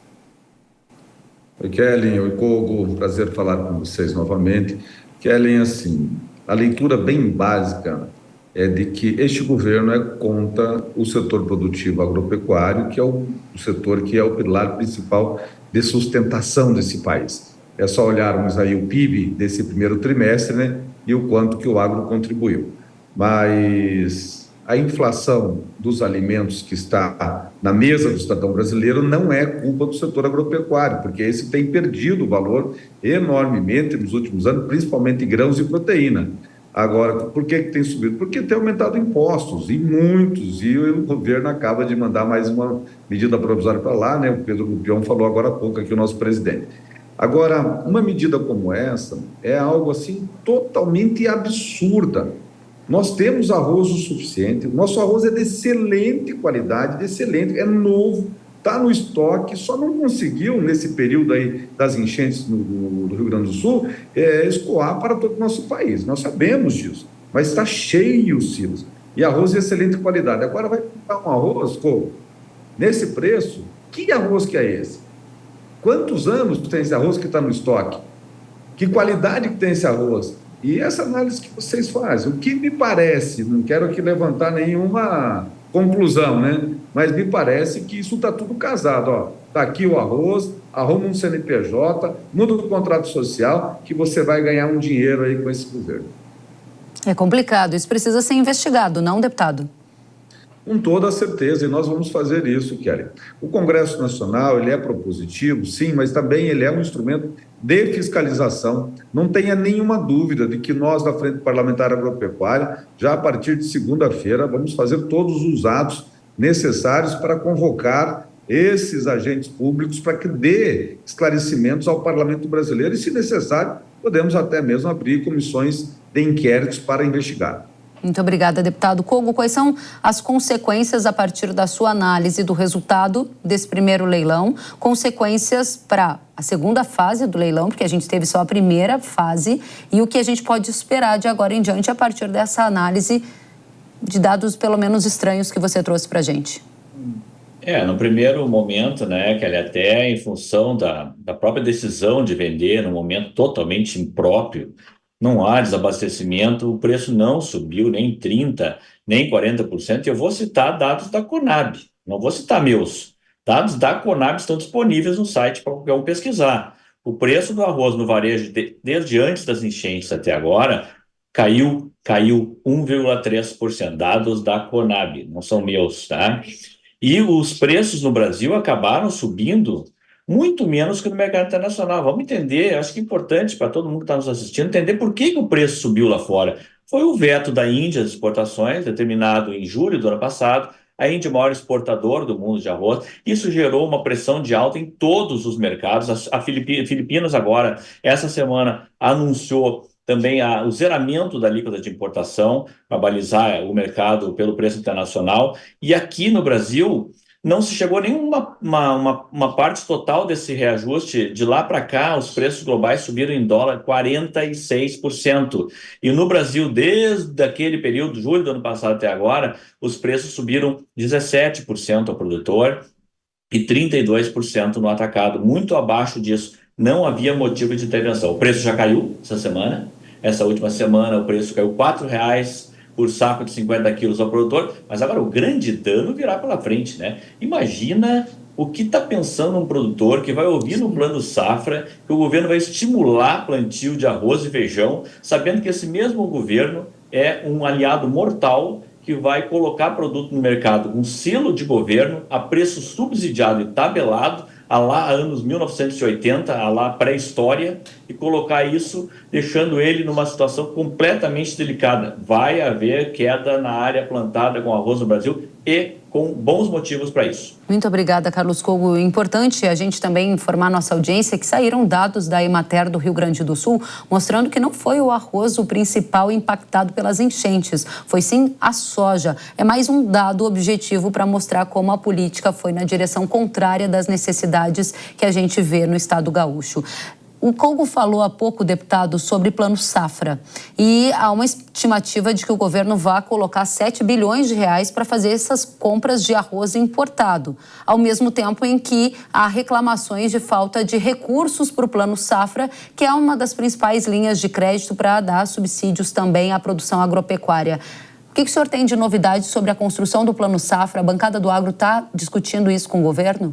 Oi, Kellen, oi, Cogo, prazer falar com vocês novamente. Kellen, assim, a leitura bem básica é de que este governo é contra o setor produtivo agropecuário, que é o setor que é o pilar principal de sustentação desse país. É só olharmos aí o PIB desse primeiro trimestre, né, e o quanto que o agro contribuiu. Mas a inflação dos alimentos que está na mesa do cidadão brasileiro não é culpa do setor agropecuário, porque esse tem perdido valor enormemente nos últimos anos, principalmente em grãos e proteína. Agora, por que tem subido? Porque tem aumentado impostos, e muitos, e o governo acaba de mandar mais uma medida provisória para lá, né? O Pedro Lupion falou agora há pouco aqui, o nosso presidente. Agora, uma medida como essa é algo assim totalmente absurda. Nós temos arroz o suficiente, o nosso arroz é de excelente qualidade, é novo, está no estoque, só não conseguiu, nesse período aí das enchentes do Rio Grande do Sul, escoar para todo o nosso país. Nós sabemos disso, mas está cheio, Silas. E arroz de excelente qualidade. Agora vai comprar um arroz, nesse preço, que arroz que é esse? Quantos anos tem esse arroz que está no estoque? Que qualidade que tem esse arroz? E essa análise que vocês fazem, o que me parece, não quero aqui levantar nenhuma conclusão, né? Mas me parece que isso está tudo casado, ó. Está aqui o arroz, arruma um CNPJ, muda o contrato social, que você vai ganhar um dinheiro aí com esse governo. É complicado, isso precisa ser investigado, não, deputado? Com toda a certeza, e nós vamos fazer isso, Kelly. O Congresso Nacional, ele é propositivo, sim, mas também ele é um instrumento de fiscalização. Não tenha nenhuma dúvida de que nós, da Frente Parlamentar Agropecuária, já a partir de segunda-feira, vamos fazer todos os atos necessários para convocar esses agentes públicos para que dê esclarecimentos ao Parlamento brasileiro e, se necessário, podemos até mesmo abrir comissões de inquéritos para investigar. Muito obrigada, deputado Cogo. Quais são as consequências a partir da sua análise do resultado desse primeiro leilão? Consequências para a segunda fase do leilão, porque a gente teve só a primeira fase, e o que a gente pode esperar de agora em diante a partir dessa análise de dados pelo menos estranhos que você trouxe para a gente? No primeiro momento, né, Kelly, até em função da própria decisão de vender, num momento totalmente impróprio, não há desabastecimento, o preço não subiu nem 30%, nem 40%. Eu vou citar dados da Conab, não vou citar meus. Dados da Conab estão disponíveis no site para qualquer um pesquisar. O preço do arroz no varejo, desde antes das enchentes até agora, caiu 1,3%. Dados da Conab, não são meus, tá? E os preços no Brasil acabaram subindo muito menos que no mercado internacional. Vamos entender, acho que é importante para todo mundo que está nos assistindo, entender por que o preço subiu lá fora. Foi o veto da Índia às exportações, determinado em julho do ano passado. A Índia é o maior exportador do mundo de arroz. Isso gerou uma pressão de alta em todos os mercados. A Filipinas agora, essa semana, anunciou também o zeramento da alíquota de importação para balizar o mercado pelo preço internacional. E aqui no Brasil não se chegou a nenhuma uma parte total desse reajuste. De lá para cá, os preços globais subiram em dólar 46%. E no Brasil, desde aquele período, julho do ano passado até agora, os preços subiram 17% ao produtor e 32% no atacado, muito abaixo disso. Não havia motivo de intervenção. O preço já caiu essa semana. Essa última semana, o preço caiu R$4 por saco de 50 quilos ao produtor, mas agora o grande dano virá pela frente, né? Imagina o que está pensando um produtor que vai ouvir no Plano Safra que o governo vai estimular plantio de arroz e feijão, sabendo que esse mesmo governo é um aliado mortal que vai colocar produto no mercado com selo de governo a preço subsidiado e tabelado, a lá anos 1980, a lá pré-história, e colocar isso, deixando ele numa situação completamente delicada. Vai haver queda na área plantada com arroz no Brasil e com bons motivos para isso. Muito obrigada, Carlos Cogo. Importante a gente também informar nossa audiência que saíram dados da Emater do Rio Grande do Sul mostrando que não foi o arroz o principal impactado pelas enchentes, foi sim a soja. É mais um dado objetivo para mostrar como a política foi na direção contrária das necessidades que a gente vê no estado gaúcho. O Cogo falou há pouco, deputado, sobre Plano Safra e há uma estimativa de que o governo vai colocar 7 bilhões de reais para fazer essas compras de arroz importado, ao mesmo tempo em que há reclamações de falta de recursos para o Plano Safra, que é uma das principais linhas de crédito para dar subsídios também à produção agropecuária. O que o senhor tem de novidade sobre a construção do Plano Safra? A bancada do agro está discutindo isso com o governo?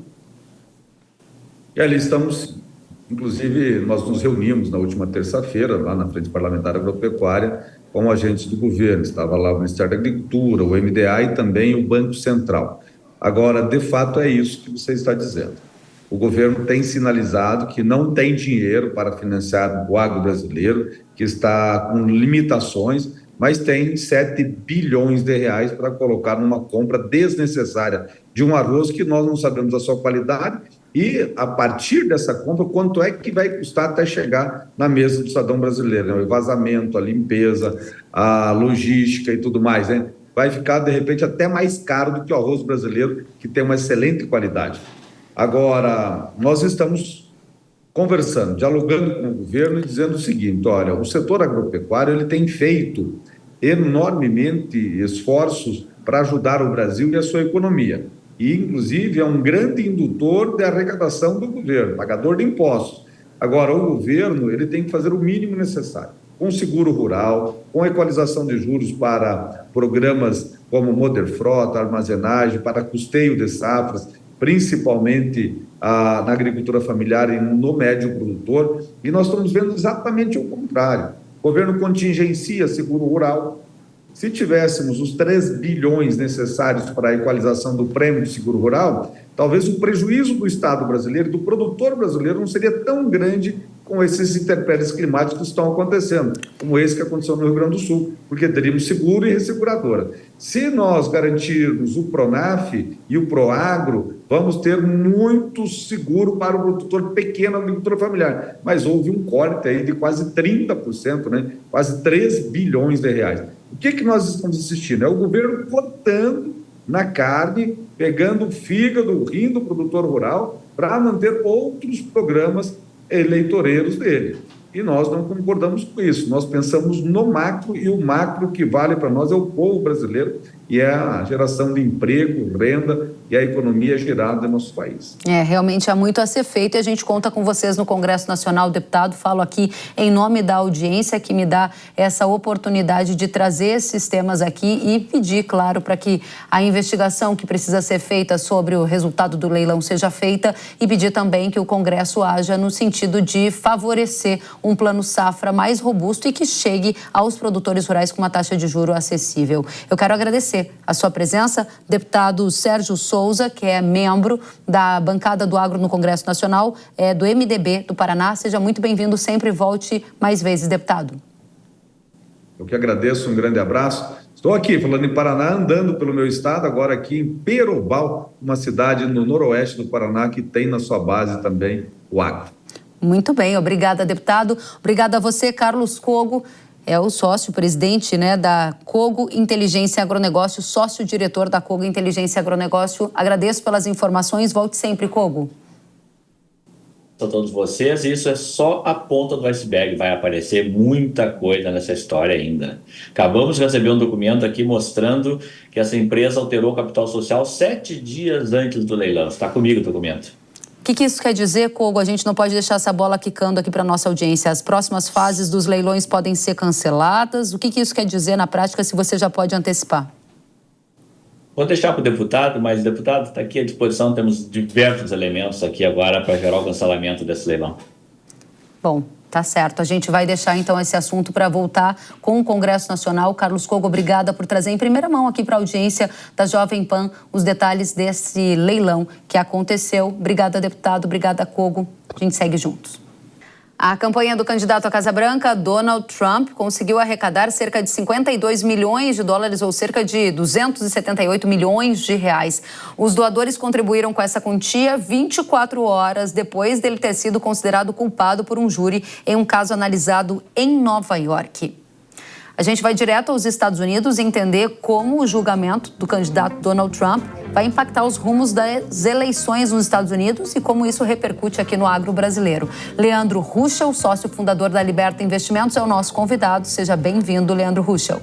Inclusive, nós nos reunimos na última terça-feira, lá na Frente Parlamentar Agropecuária, com agentes do governo. Estava lá o Ministério da Agricultura, o MDA e também o Banco Central. Agora, de fato, é isso que você está dizendo. O governo tem sinalizado que não tem dinheiro para financiar o agro brasileiro, que está com limitações, mas tem 7 bilhões de reais para colocar numa compra desnecessária de um arroz que nós não sabemos a sua qualidade e, a partir dessa compra, quanto é que vai custar até chegar na mesa do cidadão brasileiro, né? O vazamento, a limpeza, a logística e tudo mais, né? Vai ficar, de repente, até mais caro do que o arroz brasileiro, que tem uma excelente qualidade. Agora, nós estamos conversando, dialogando com o governo e dizendo o seguinte: olha, o setor agropecuário ele tem feito enormemente esforços para ajudar o Brasil e a sua economia. E, inclusive, é um grande indutor de arrecadação do governo, pagador de impostos. Agora, o governo ele tem que fazer o mínimo necessário, com seguro rural, com equalização de juros para programas como Moderfrota, armazenagem, para custeio de safras, principalmente na agricultura familiar e no médio produtor, e nós estamos vendo exatamente o contrário. O governo contingencia seguro rural. Se tivéssemos os 3 bilhões necessários para a equalização do prêmio de seguro rural, talvez o prejuízo do Estado brasileiro, do produtor brasileiro, não seria tão grande com esses intempéries climáticos que estão acontecendo, como esse que aconteceu no Rio Grande do Sul, porque teríamos seguro e resseguradora. Se nós garantirmos o Pronaf e o Proagro, vamos ter muito seguro para o produtor pequeno, a agricultura familiar. Mas houve um corte aí de quase 30%, né? Quase 3 bilhões de reais. O que nós estamos assistindo? É o governo cortando na carne, pegando o fígado, o rim do produtor rural, para manter outros programas eleitoreiros dele. E nós não concordamos com isso. Nós pensamos no macro, e o macro que vale para nós é o povo brasileiro e é a geração de emprego, renda e a economia girada do nosso país. Realmente há muito a ser feito e a gente conta com vocês no Congresso Nacional. Deputado, falo aqui em nome da audiência que me dá essa oportunidade de trazer esses temas aqui e pedir, claro, para que a investigação que precisa ser feita sobre o resultado do leilão seja feita e pedir também que o Congresso haja no sentido de favorecer um plano safra mais robusto e que chegue aos produtores rurais com uma taxa de juros acessível. Eu quero agradecer a sua presença, deputado Sérgio Souza, que é membro da bancada do agro no Congresso Nacional, do MDB do Paraná. Seja muito bem-vindo, sempre volte mais vezes, deputado. Eu que agradeço, um grande abraço. Estou aqui, falando em Paraná, andando pelo meu estado, agora aqui em Perobal, uma cidade no noroeste do Paraná que tem na sua base também o agro. Muito bem, obrigada, deputado. Obrigada a você, Carlos Cogo. É o sócio-presidente, da Cogo Inteligência Agronegócio, sócio-diretor da Cogo Inteligência Agronegócio. Agradeço pelas informações. Volte sempre, Cogo. A todos vocês, isso é só a ponta do iceberg. Vai aparecer muita coisa nessa história ainda. Acabamos de receber um documento aqui mostrando que essa empresa alterou o capital social 7 dias antes do leilão. Está comigo o documento. O que isso quer dizer, Cogo? A gente não pode deixar essa bola quicando aqui para a nossa audiência. As próximas fases dos leilões podem ser canceladas. O que isso quer dizer na prática, se você já pode antecipar? Vou deixar para o deputado, mas o deputado está aqui à disposição. Temos diversos elementos aqui agora para gerar o cancelamento desse leilão. Bom, tá certo. A gente vai deixar, então, esse assunto para voltar com o Congresso Nacional. Carlos Cogo, obrigada por trazer em primeira mão aqui para a audiência da Jovem Pan os detalhes desse leilão que aconteceu. Obrigada, deputado. Obrigada, Cogo. A gente segue juntos. A campanha do candidato à Casa Branca, Donald Trump, conseguiu arrecadar cerca de 52 milhões de dólares, ou cerca de 278 milhões de reais. Os doadores contribuíram com essa quantia 24 horas depois dele ter sido considerado culpado por um júri em um caso analisado em Nova York. A gente vai direto aos Estados Unidos entender como o julgamento do candidato Donald Trump vai impactar os rumos das eleições nos Estados Unidos e como isso repercute aqui no agro brasileiro. Leandro Ruschel, sócio fundador da Liberta Investimentos, é o nosso convidado. Seja bem-vindo, Leandro Ruschel.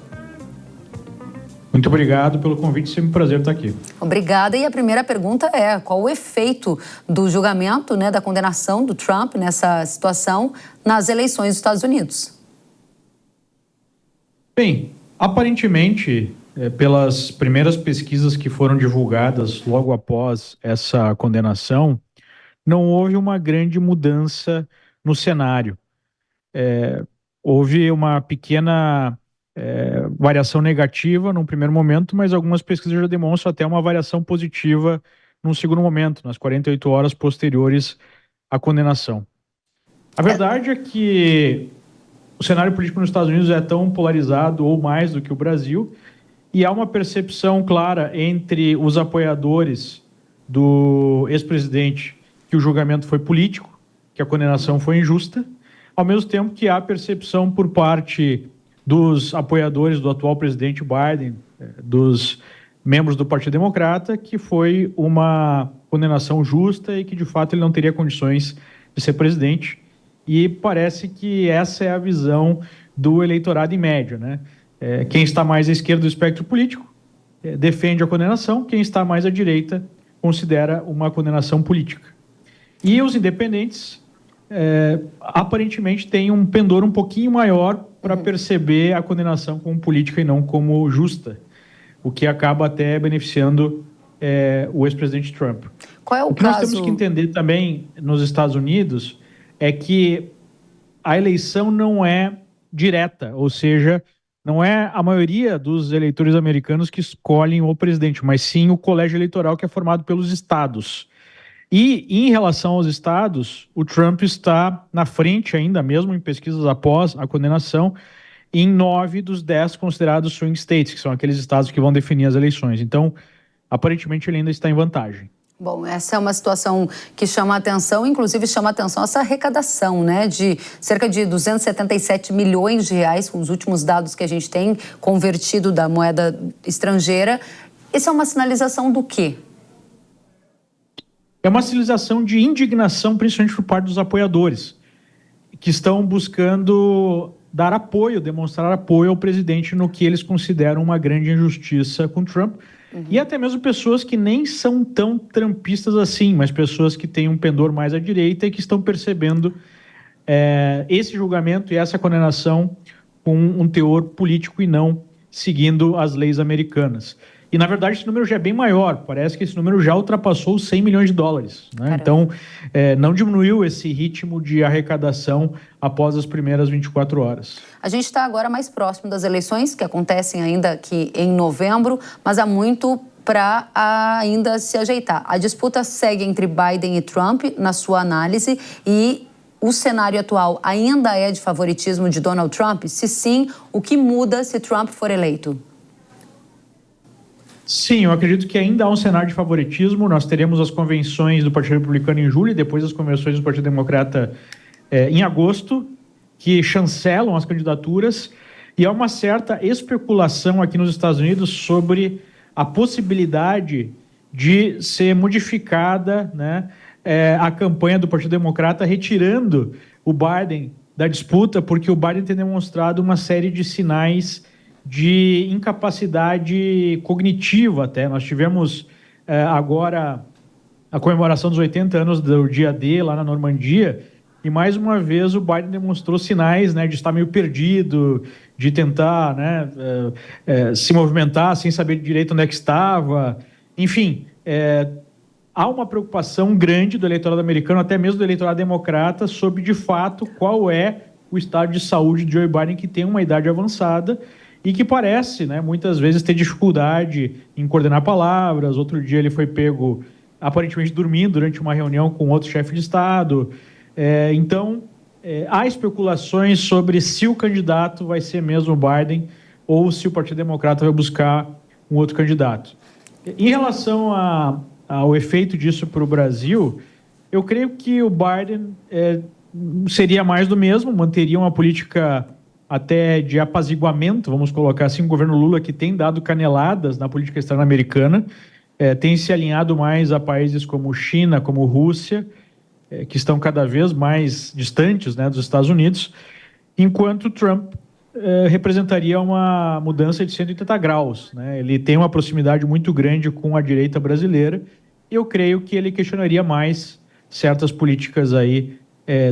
Muito obrigado pelo convite, sempre um prazer estar aqui. Obrigada. E a primeira pergunta é: qual o efeito do julgamento, da condenação do Trump nessa situação nas eleições dos Estados Unidos? Bem, aparentemente, pelas primeiras pesquisas que foram divulgadas logo após essa condenação, não houve uma grande mudança no cenário. Houve uma pequena variação negativa num primeiro momento, mas algumas pesquisas já demonstram até uma variação positiva num segundo momento, nas 48 horas posteriores à condenação. A verdade é que o cenário político nos Estados Unidos é tão polarizado ou mais do que o Brasil, e há uma percepção clara entre os apoiadores do ex-presidente que o julgamento foi político, que a condenação foi injusta, ao mesmo tempo que há percepção por parte dos apoiadores do atual presidente Biden, dos membros do Partido Democrata, que foi uma condenação justa e que, de fato, ele não teria condições de ser presidente. E parece que essa é a visão do eleitorado em média, né? Quem está mais à esquerda do espectro político defende a condenação, quem está mais à direita considera uma condenação política. E os independentes, aparentemente, têm um pendor um pouquinho maior para perceber a condenação como política e não como justa, o que acaba até beneficiando o ex-presidente Trump. Qual é o que caso? Nós temos que entender também nos Estados Unidos é que a eleição não é direta, ou seja, não é a maioria dos eleitores americanos que escolhem o presidente, mas sim o colégio eleitoral que é formado pelos estados. E em relação aos estados, o Trump está na frente ainda, mesmo em pesquisas após a condenação, em 9 dos 10 considerados swing states, que são aqueles estados que vão definir as eleições. Então, aparentemente, ele ainda está em vantagem. Bom, essa é uma situação que chama a atenção, inclusive chama a atenção essa arrecadação, de cerca de 277 milhões de reais, com os últimos dados que a gente tem convertido da moeda estrangeira. Isso é uma sinalização do quê? É uma sinalização de indignação, principalmente por parte dos apoiadores, que estão buscando dar apoio, demonstrar apoio ao presidente no que eles consideram uma grande injustiça com Trump. E até mesmo pessoas que nem são tão trumpistas assim, mas pessoas que têm um pendor mais à direita e que estão percebendo esse julgamento e essa condenação com um teor político e não seguindo as leis americanas. E, na verdade, esse número já é bem maior. Parece que esse número já ultrapassou os 100 milhões de dólares. Né? Então, não diminuiu esse ritmo de arrecadação após as primeiras 24 horas. A gente está agora mais próximo das eleições, que acontecem ainda aqui em novembro, mas há muito para ainda se ajeitar. A disputa segue entre Biden e Trump, na sua análise, e o cenário atual ainda é de favoritismo de Donald Trump? Se sim, o que muda se Trump for eleito? Sim, eu acredito que ainda há um cenário de favoritismo. Nós teremos as convenções do Partido Republicano em julho e depois as convenções do Partido Democrata em agosto, que chancelam as candidaturas. E há uma certa especulação aqui nos Estados Unidos sobre a possibilidade de ser modificada, a campanha do Partido Democrata, retirando o Biden da disputa, porque o Biden tem demonstrado uma série de sinais de incapacidade cognitiva até. Nós tivemos agora a comemoração dos 80 anos do dia D lá na Normandia, e mais uma vez o Biden demonstrou sinais de estar meio perdido, de tentar se movimentar sem saber direito onde é que estava. Enfim, há uma preocupação grande do eleitorado americano, até mesmo do eleitorado democrata, sobre de fato qual é o estado de saúde de Joe Biden, que tem uma idade avançada e que parece, muitas vezes, ter dificuldade em coordenar palavras. Outro dia ele foi pego, aparentemente, dormindo durante uma reunião com outro chefe de Estado. Então, há especulações sobre se o candidato vai ser mesmo o Biden ou se o Partido Democrata vai buscar um outro candidato. Em relação ao efeito disso para o Brasil, eu creio que o Biden seria mais do mesmo, manteria uma política até de apaziguamento, vamos colocar assim, o governo Lula, que tem dado caneladas na política externa americana, tem se alinhado mais a países como China, como Rússia, que estão cada vez mais distantes, né, dos Estados Unidos, enquanto Trump representaria uma mudança de 180 graus. Né? Ele tem uma proximidade muito grande com a direita brasileira e eu creio que ele questionaria mais certas políticas aí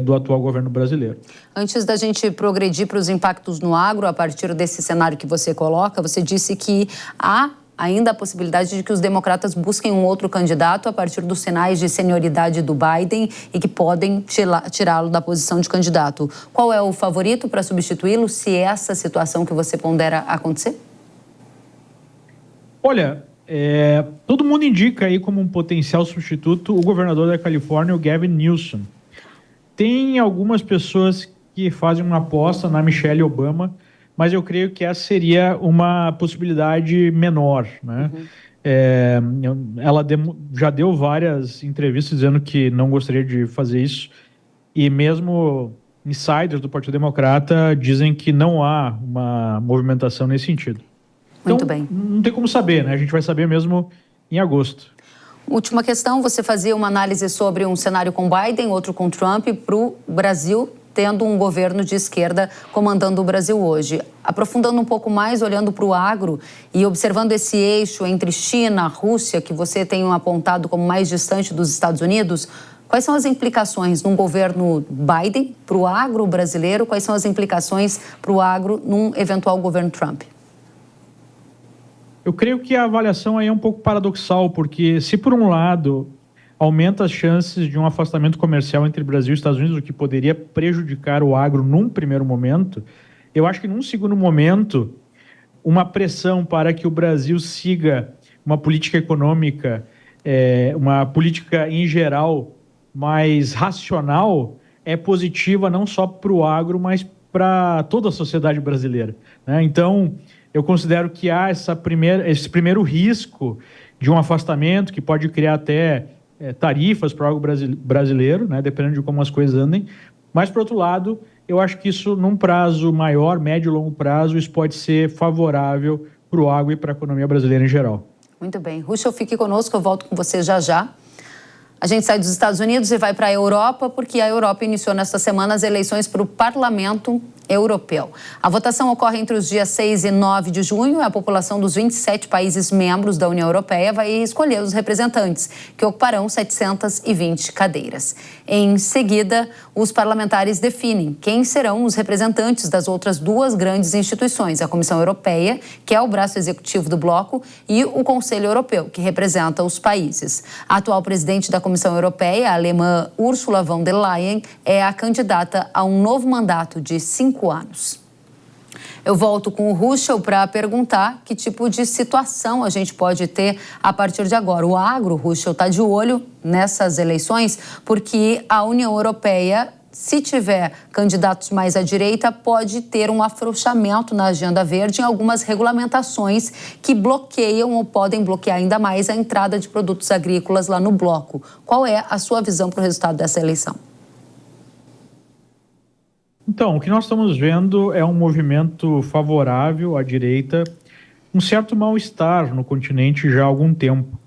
do atual governo brasileiro. Antes da gente progredir para os impactos no agro, a partir desse cenário que você coloca, você disse que há ainda a possibilidade de que os democratas busquem um outro candidato a partir dos sinais de senioridade do Biden e que podem tirá-lo da posição de candidato. Qual é o favorito para substituí-lo, se essa situação que você pondera acontecer? Olha, todo mundo indica aí como um potencial substituto o governador da Califórnia, o Gavin Newsom. Tem algumas pessoas que fazem uma aposta na Michelle Obama, mas eu creio que essa seria uma possibilidade menor, né? Ela já deu várias entrevistas dizendo que não gostaria de fazer isso, e mesmo insiders do Partido Democrata dizem que não há uma movimentação nesse sentido. Muito bem. Não tem como saber, né? A gente vai saber mesmo em agosto. Última questão, você fazia uma análise sobre um cenário com Biden, outro com Trump, para o Brasil, tendo um governo de esquerda comandando o Brasil hoje. Aprofundando um pouco mais, olhando para o agro e observando esse eixo entre China, Rússia, que você tem apontado como mais distante dos Estados Unidos, quais são as implicações num governo Biden para o agro brasileiro? Quais são as implicações para o agro num eventual governo Trump? Eu creio que a avaliação aí é um pouco paradoxal, porque se por um lado aumenta as chances de um afastamento comercial entre Brasil e Estados Unidos, o que poderia prejudicar o agro num primeiro momento, eu acho que num segundo momento, uma pressão para que o Brasil siga uma política econômica, uma política em geral mais racional, é positiva não só para o agro, mas para toda a sociedade brasileira, né? Então, eu considero que há esse primeiro risco de um afastamento que pode criar até tarifas para o agro brasileiro, né, dependendo de como as coisas andem. Mas, por outro lado, eu acho que isso, num prazo maior, médio e longo prazo, isso pode ser favorável para o agro e para a economia brasileira em geral. Muito bem. Ruschel, fique conosco, eu volto com você já já. A gente sai dos Estados Unidos e vai para a Europa, porque a Europa iniciou nesta semana as eleições para o Parlamento Europeu. A votação ocorre entre os dias 6 e 9 de junho. A população dos 27 países membros da União Europeia vai escolher os representantes, que ocuparão 720 cadeiras. Em seguida, os parlamentares definem quem serão os representantes das outras duas grandes instituições, a Comissão Europeia, que é o braço executivo do bloco, e o Conselho Europeu, que representa os países. A atual presidente da Comissão Europeia, a alemã Ursula von der Leyen, é a candidata a um novo mandato de 5 anos. Eu volto com o Ruschel para perguntar que tipo de situação a gente pode ter a partir de agora. O agro, Ruschel, está de olho nessas eleições porque a União Europeia, se tiver candidatos mais à direita, pode ter um afrouxamento na agenda verde em algumas regulamentações que bloqueiam ou podem bloquear ainda mais a entrada de produtos agrícolas lá no bloco. Qual é a sua visão para o resultado dessa eleição? Então, o que nós estamos vendo é um movimento favorável à direita, um certo mal-estar no continente já há algum tempo.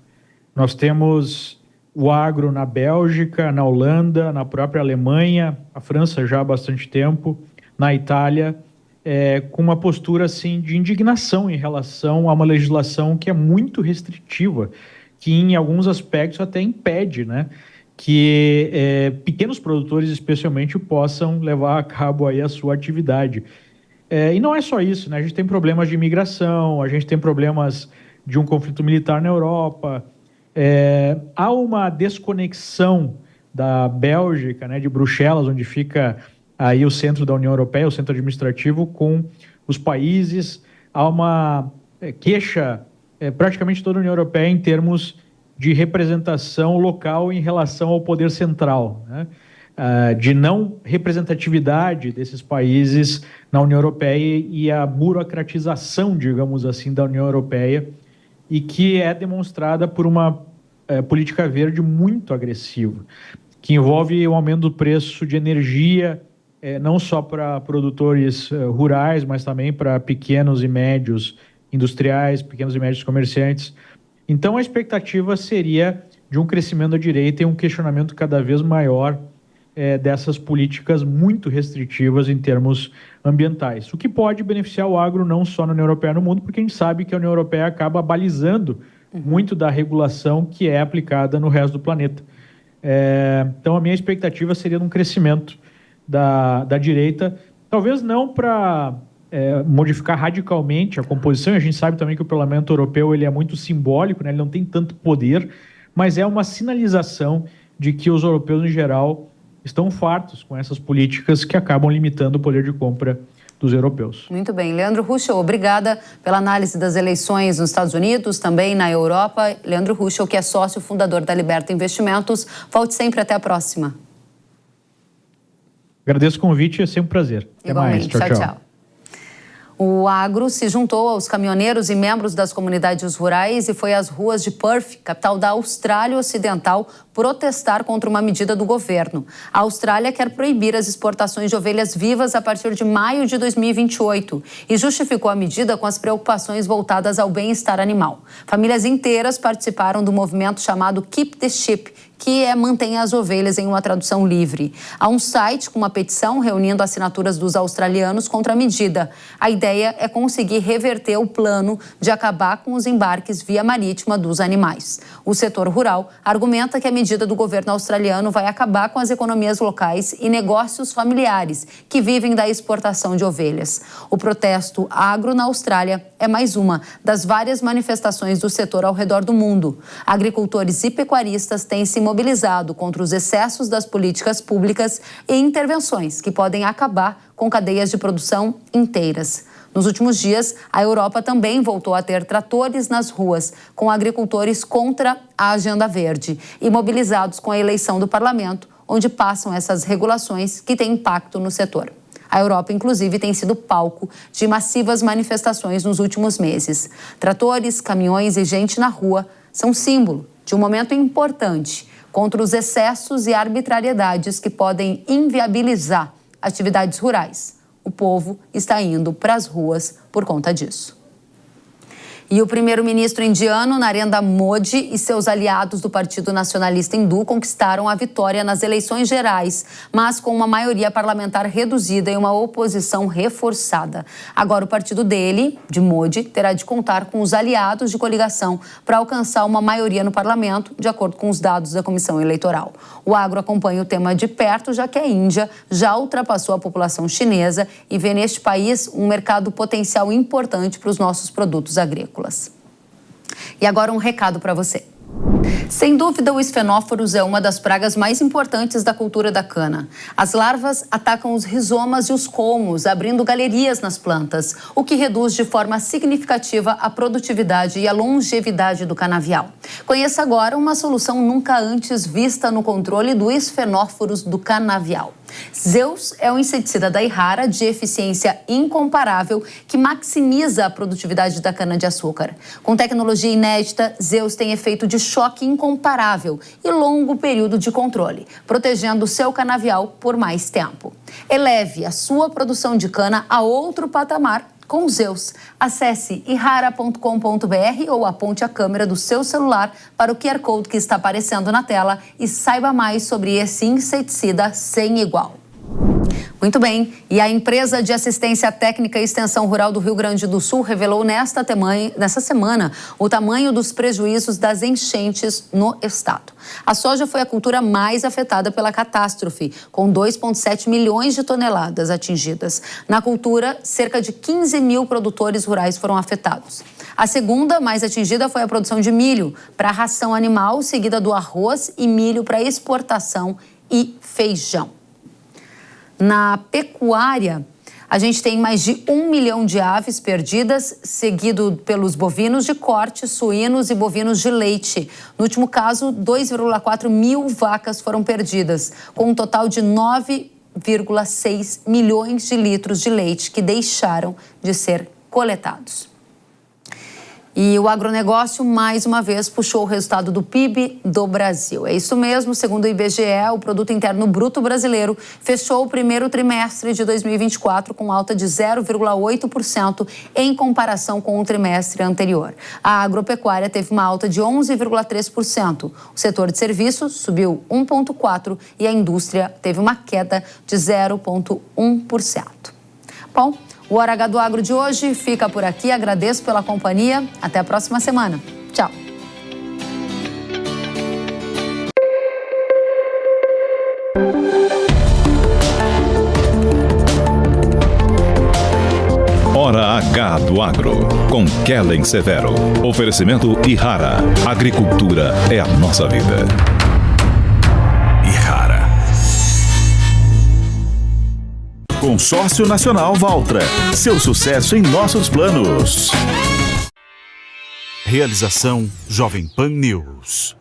Nós temos o agro na Bélgica, na Holanda, na própria Alemanha, a França já há bastante tempo, na Itália, com uma postura assim, de indignação em relação a uma legislação que é muito restritiva, que em alguns aspectos até impede, né, que pequenos produtores, especialmente, possam levar a cabo aí a sua atividade. E não é só isso, né? A gente tem problemas de imigração, a gente tem problemas de um conflito militar na Europa. Há uma desconexão da Bélgica, né, de Bruxelas, onde fica aí o centro da União Europeia, o centro administrativo, com os países. Há uma queixa praticamente toda a União Europeia em termos de representação local em relação ao poder central, né? de não representatividade desses países na União Europeia e a burocratização, digamos assim, da União Europeia, e que é demonstrada por uma política verde muito agressiva, que envolve o aumento do preço de energia, não só para produtores rurais, mas também para pequenos e médios industriais, pequenos e médios comerciantes. Então, a expectativa seria de um crescimento da direita e um questionamento cada vez maior dessas políticas muito restritivas em termos ambientais, o que pode beneficiar o agro não só na União Europeia, no mundo, porque a gente sabe que a União Europeia acaba balizando muito da regulação que é aplicada no resto do planeta. Então, a minha expectativa seria de um crescimento da direita, talvez não para modificar radicalmente a composição. A gente sabe também que o Parlamento Europeu ele é muito simbólico, né? Ele não tem tanto poder, mas é uma sinalização de que os europeus, em geral, estão fartos com essas políticas que acabam limitando o poder de compra dos europeus. Muito bem. Leandro Ruschel, obrigada pela análise das eleições nos Estados Unidos, também na Europa. Leandro Ruschel, que é sócio fundador da Liberta Investimentos. Volte sempre, até a próxima. Agradeço o convite, é sempre um prazer. Até mais. Tchau, tchau. O agro se juntou aos caminhoneiros e membros das comunidades rurais e foi às ruas de Perth, capital da Austrália Ocidental, protestar contra uma medida do governo. A Austrália quer proibir as exportações de ovelhas vivas a partir de maio de 2028 e justificou a medida com as preocupações voltadas ao bem-estar animal. Famílias inteiras participaram do movimento chamado Keep the Sheep, que mantém as ovelhas em uma tradução livre. Há um site com uma petição reunindo assinaturas dos australianos contra a medida. A ideia é conseguir reverter o plano de acabar com os embarques via marítima dos animais. O setor rural argumenta que a medida do governo australiano vai acabar com as economias locais e negócios familiares que vivem da exportação de ovelhas. O protesto agro na Austrália é mais uma das várias manifestações do setor ao redor do mundo. Agricultores e pecuaristas têm se mobilizado contra os excessos das políticas públicas e intervenções que podem acabar com cadeias de produção inteiras. Nos últimos dias, a Europa também voltou a ter tratores nas ruas, com agricultores contra a agenda verde e mobilizados com a eleição do parlamento, onde passam essas regulações que têm impacto no setor. A Europa, inclusive, tem sido palco de massivas manifestações nos últimos meses. Tratores, caminhões e gente na rua são símbolo de um momento importante contra os excessos e arbitrariedades que podem inviabilizar atividades rurais. O povo está indo para as ruas por conta disso. E o primeiro-ministro indiano, Narendra Modi, e seus aliados do Partido Nacionalista Hindu conquistaram a vitória nas eleições gerais, mas com uma maioria parlamentar reduzida e uma oposição reforçada. Agora o partido dele, de Modi, terá de contar com os aliados de coligação para alcançar uma maioria no parlamento, de acordo com os dados da Comissão Eleitoral. O agro acompanha o tema de perto, já que a Índia já ultrapassou a população chinesa e vê neste país um mercado potencial importante para os nossos produtos agrícolas. E agora um recado para você. Sem dúvida, o esfenóforos é uma das pragas mais importantes da cultura da cana. As larvas atacam os rizomas e os colmos, abrindo galerias nas plantas, o que reduz de forma significativa a produtividade e a longevidade do canavial. Conheça agora uma solução nunca antes vista no controle do esfenóforos do canavial. Zeus é um inseticida da Yara de eficiência incomparável que maximiza a produtividade da cana-de-açúcar. Com tecnologia inédita, Zeus tem efeito de choque incomparável e longo período de controle, protegendo o seu canavial por mais tempo. Eleve a sua produção de cana a outro patamar com Zeus. Acesse ihara.com.br ou aponte a câmera do seu celular para o QR Code que está aparecendo na tela e saiba mais sobre esse inseticida sem igual. Muito bem, e a empresa de assistência técnica e extensão rural do Rio Grande do Sul revelou nessa semana o tamanho dos prejuízos das enchentes no estado. A soja foi a cultura mais afetada pela catástrofe, com 2,7 milhões de toneladas atingidas. Na cultura, cerca de 15 mil produtores rurais foram afetados. A segunda mais atingida foi a produção de milho para ração animal, seguida do arroz e milho para exportação e feijão. Na pecuária, A gente tem mais de 1 milhão de aves perdidas, seguido pelos bovinos de corte, suínos e bovinos de leite. No último caso, 2,4 mil vacas foram perdidas, com um total de 9,6 milhões de litros de leite que deixaram de ser coletados. E o agronegócio, mais uma vez, puxou o resultado do PIB do Brasil. É isso mesmo, segundo o IBGE, o Produto Interno Bruto Brasileiro fechou o primeiro trimestre de 2024 com alta de 0,8% em comparação com o trimestre anterior. A agropecuária teve uma alta de 11,3%. O setor de serviços subiu 1,4% e a indústria teve uma queda de 0,1%. Bom, o Hora H do Agro de hoje fica por aqui. Agradeço pela companhia. Até a próxima semana. Tchau. Hora H do Agro, com Kellen Severo. Oferecimento Yara. Agricultura é a nossa vida. Yara. Consórcio Nacional Valtra. Seu sucesso em nossos planos. Realização Jovem Pan News.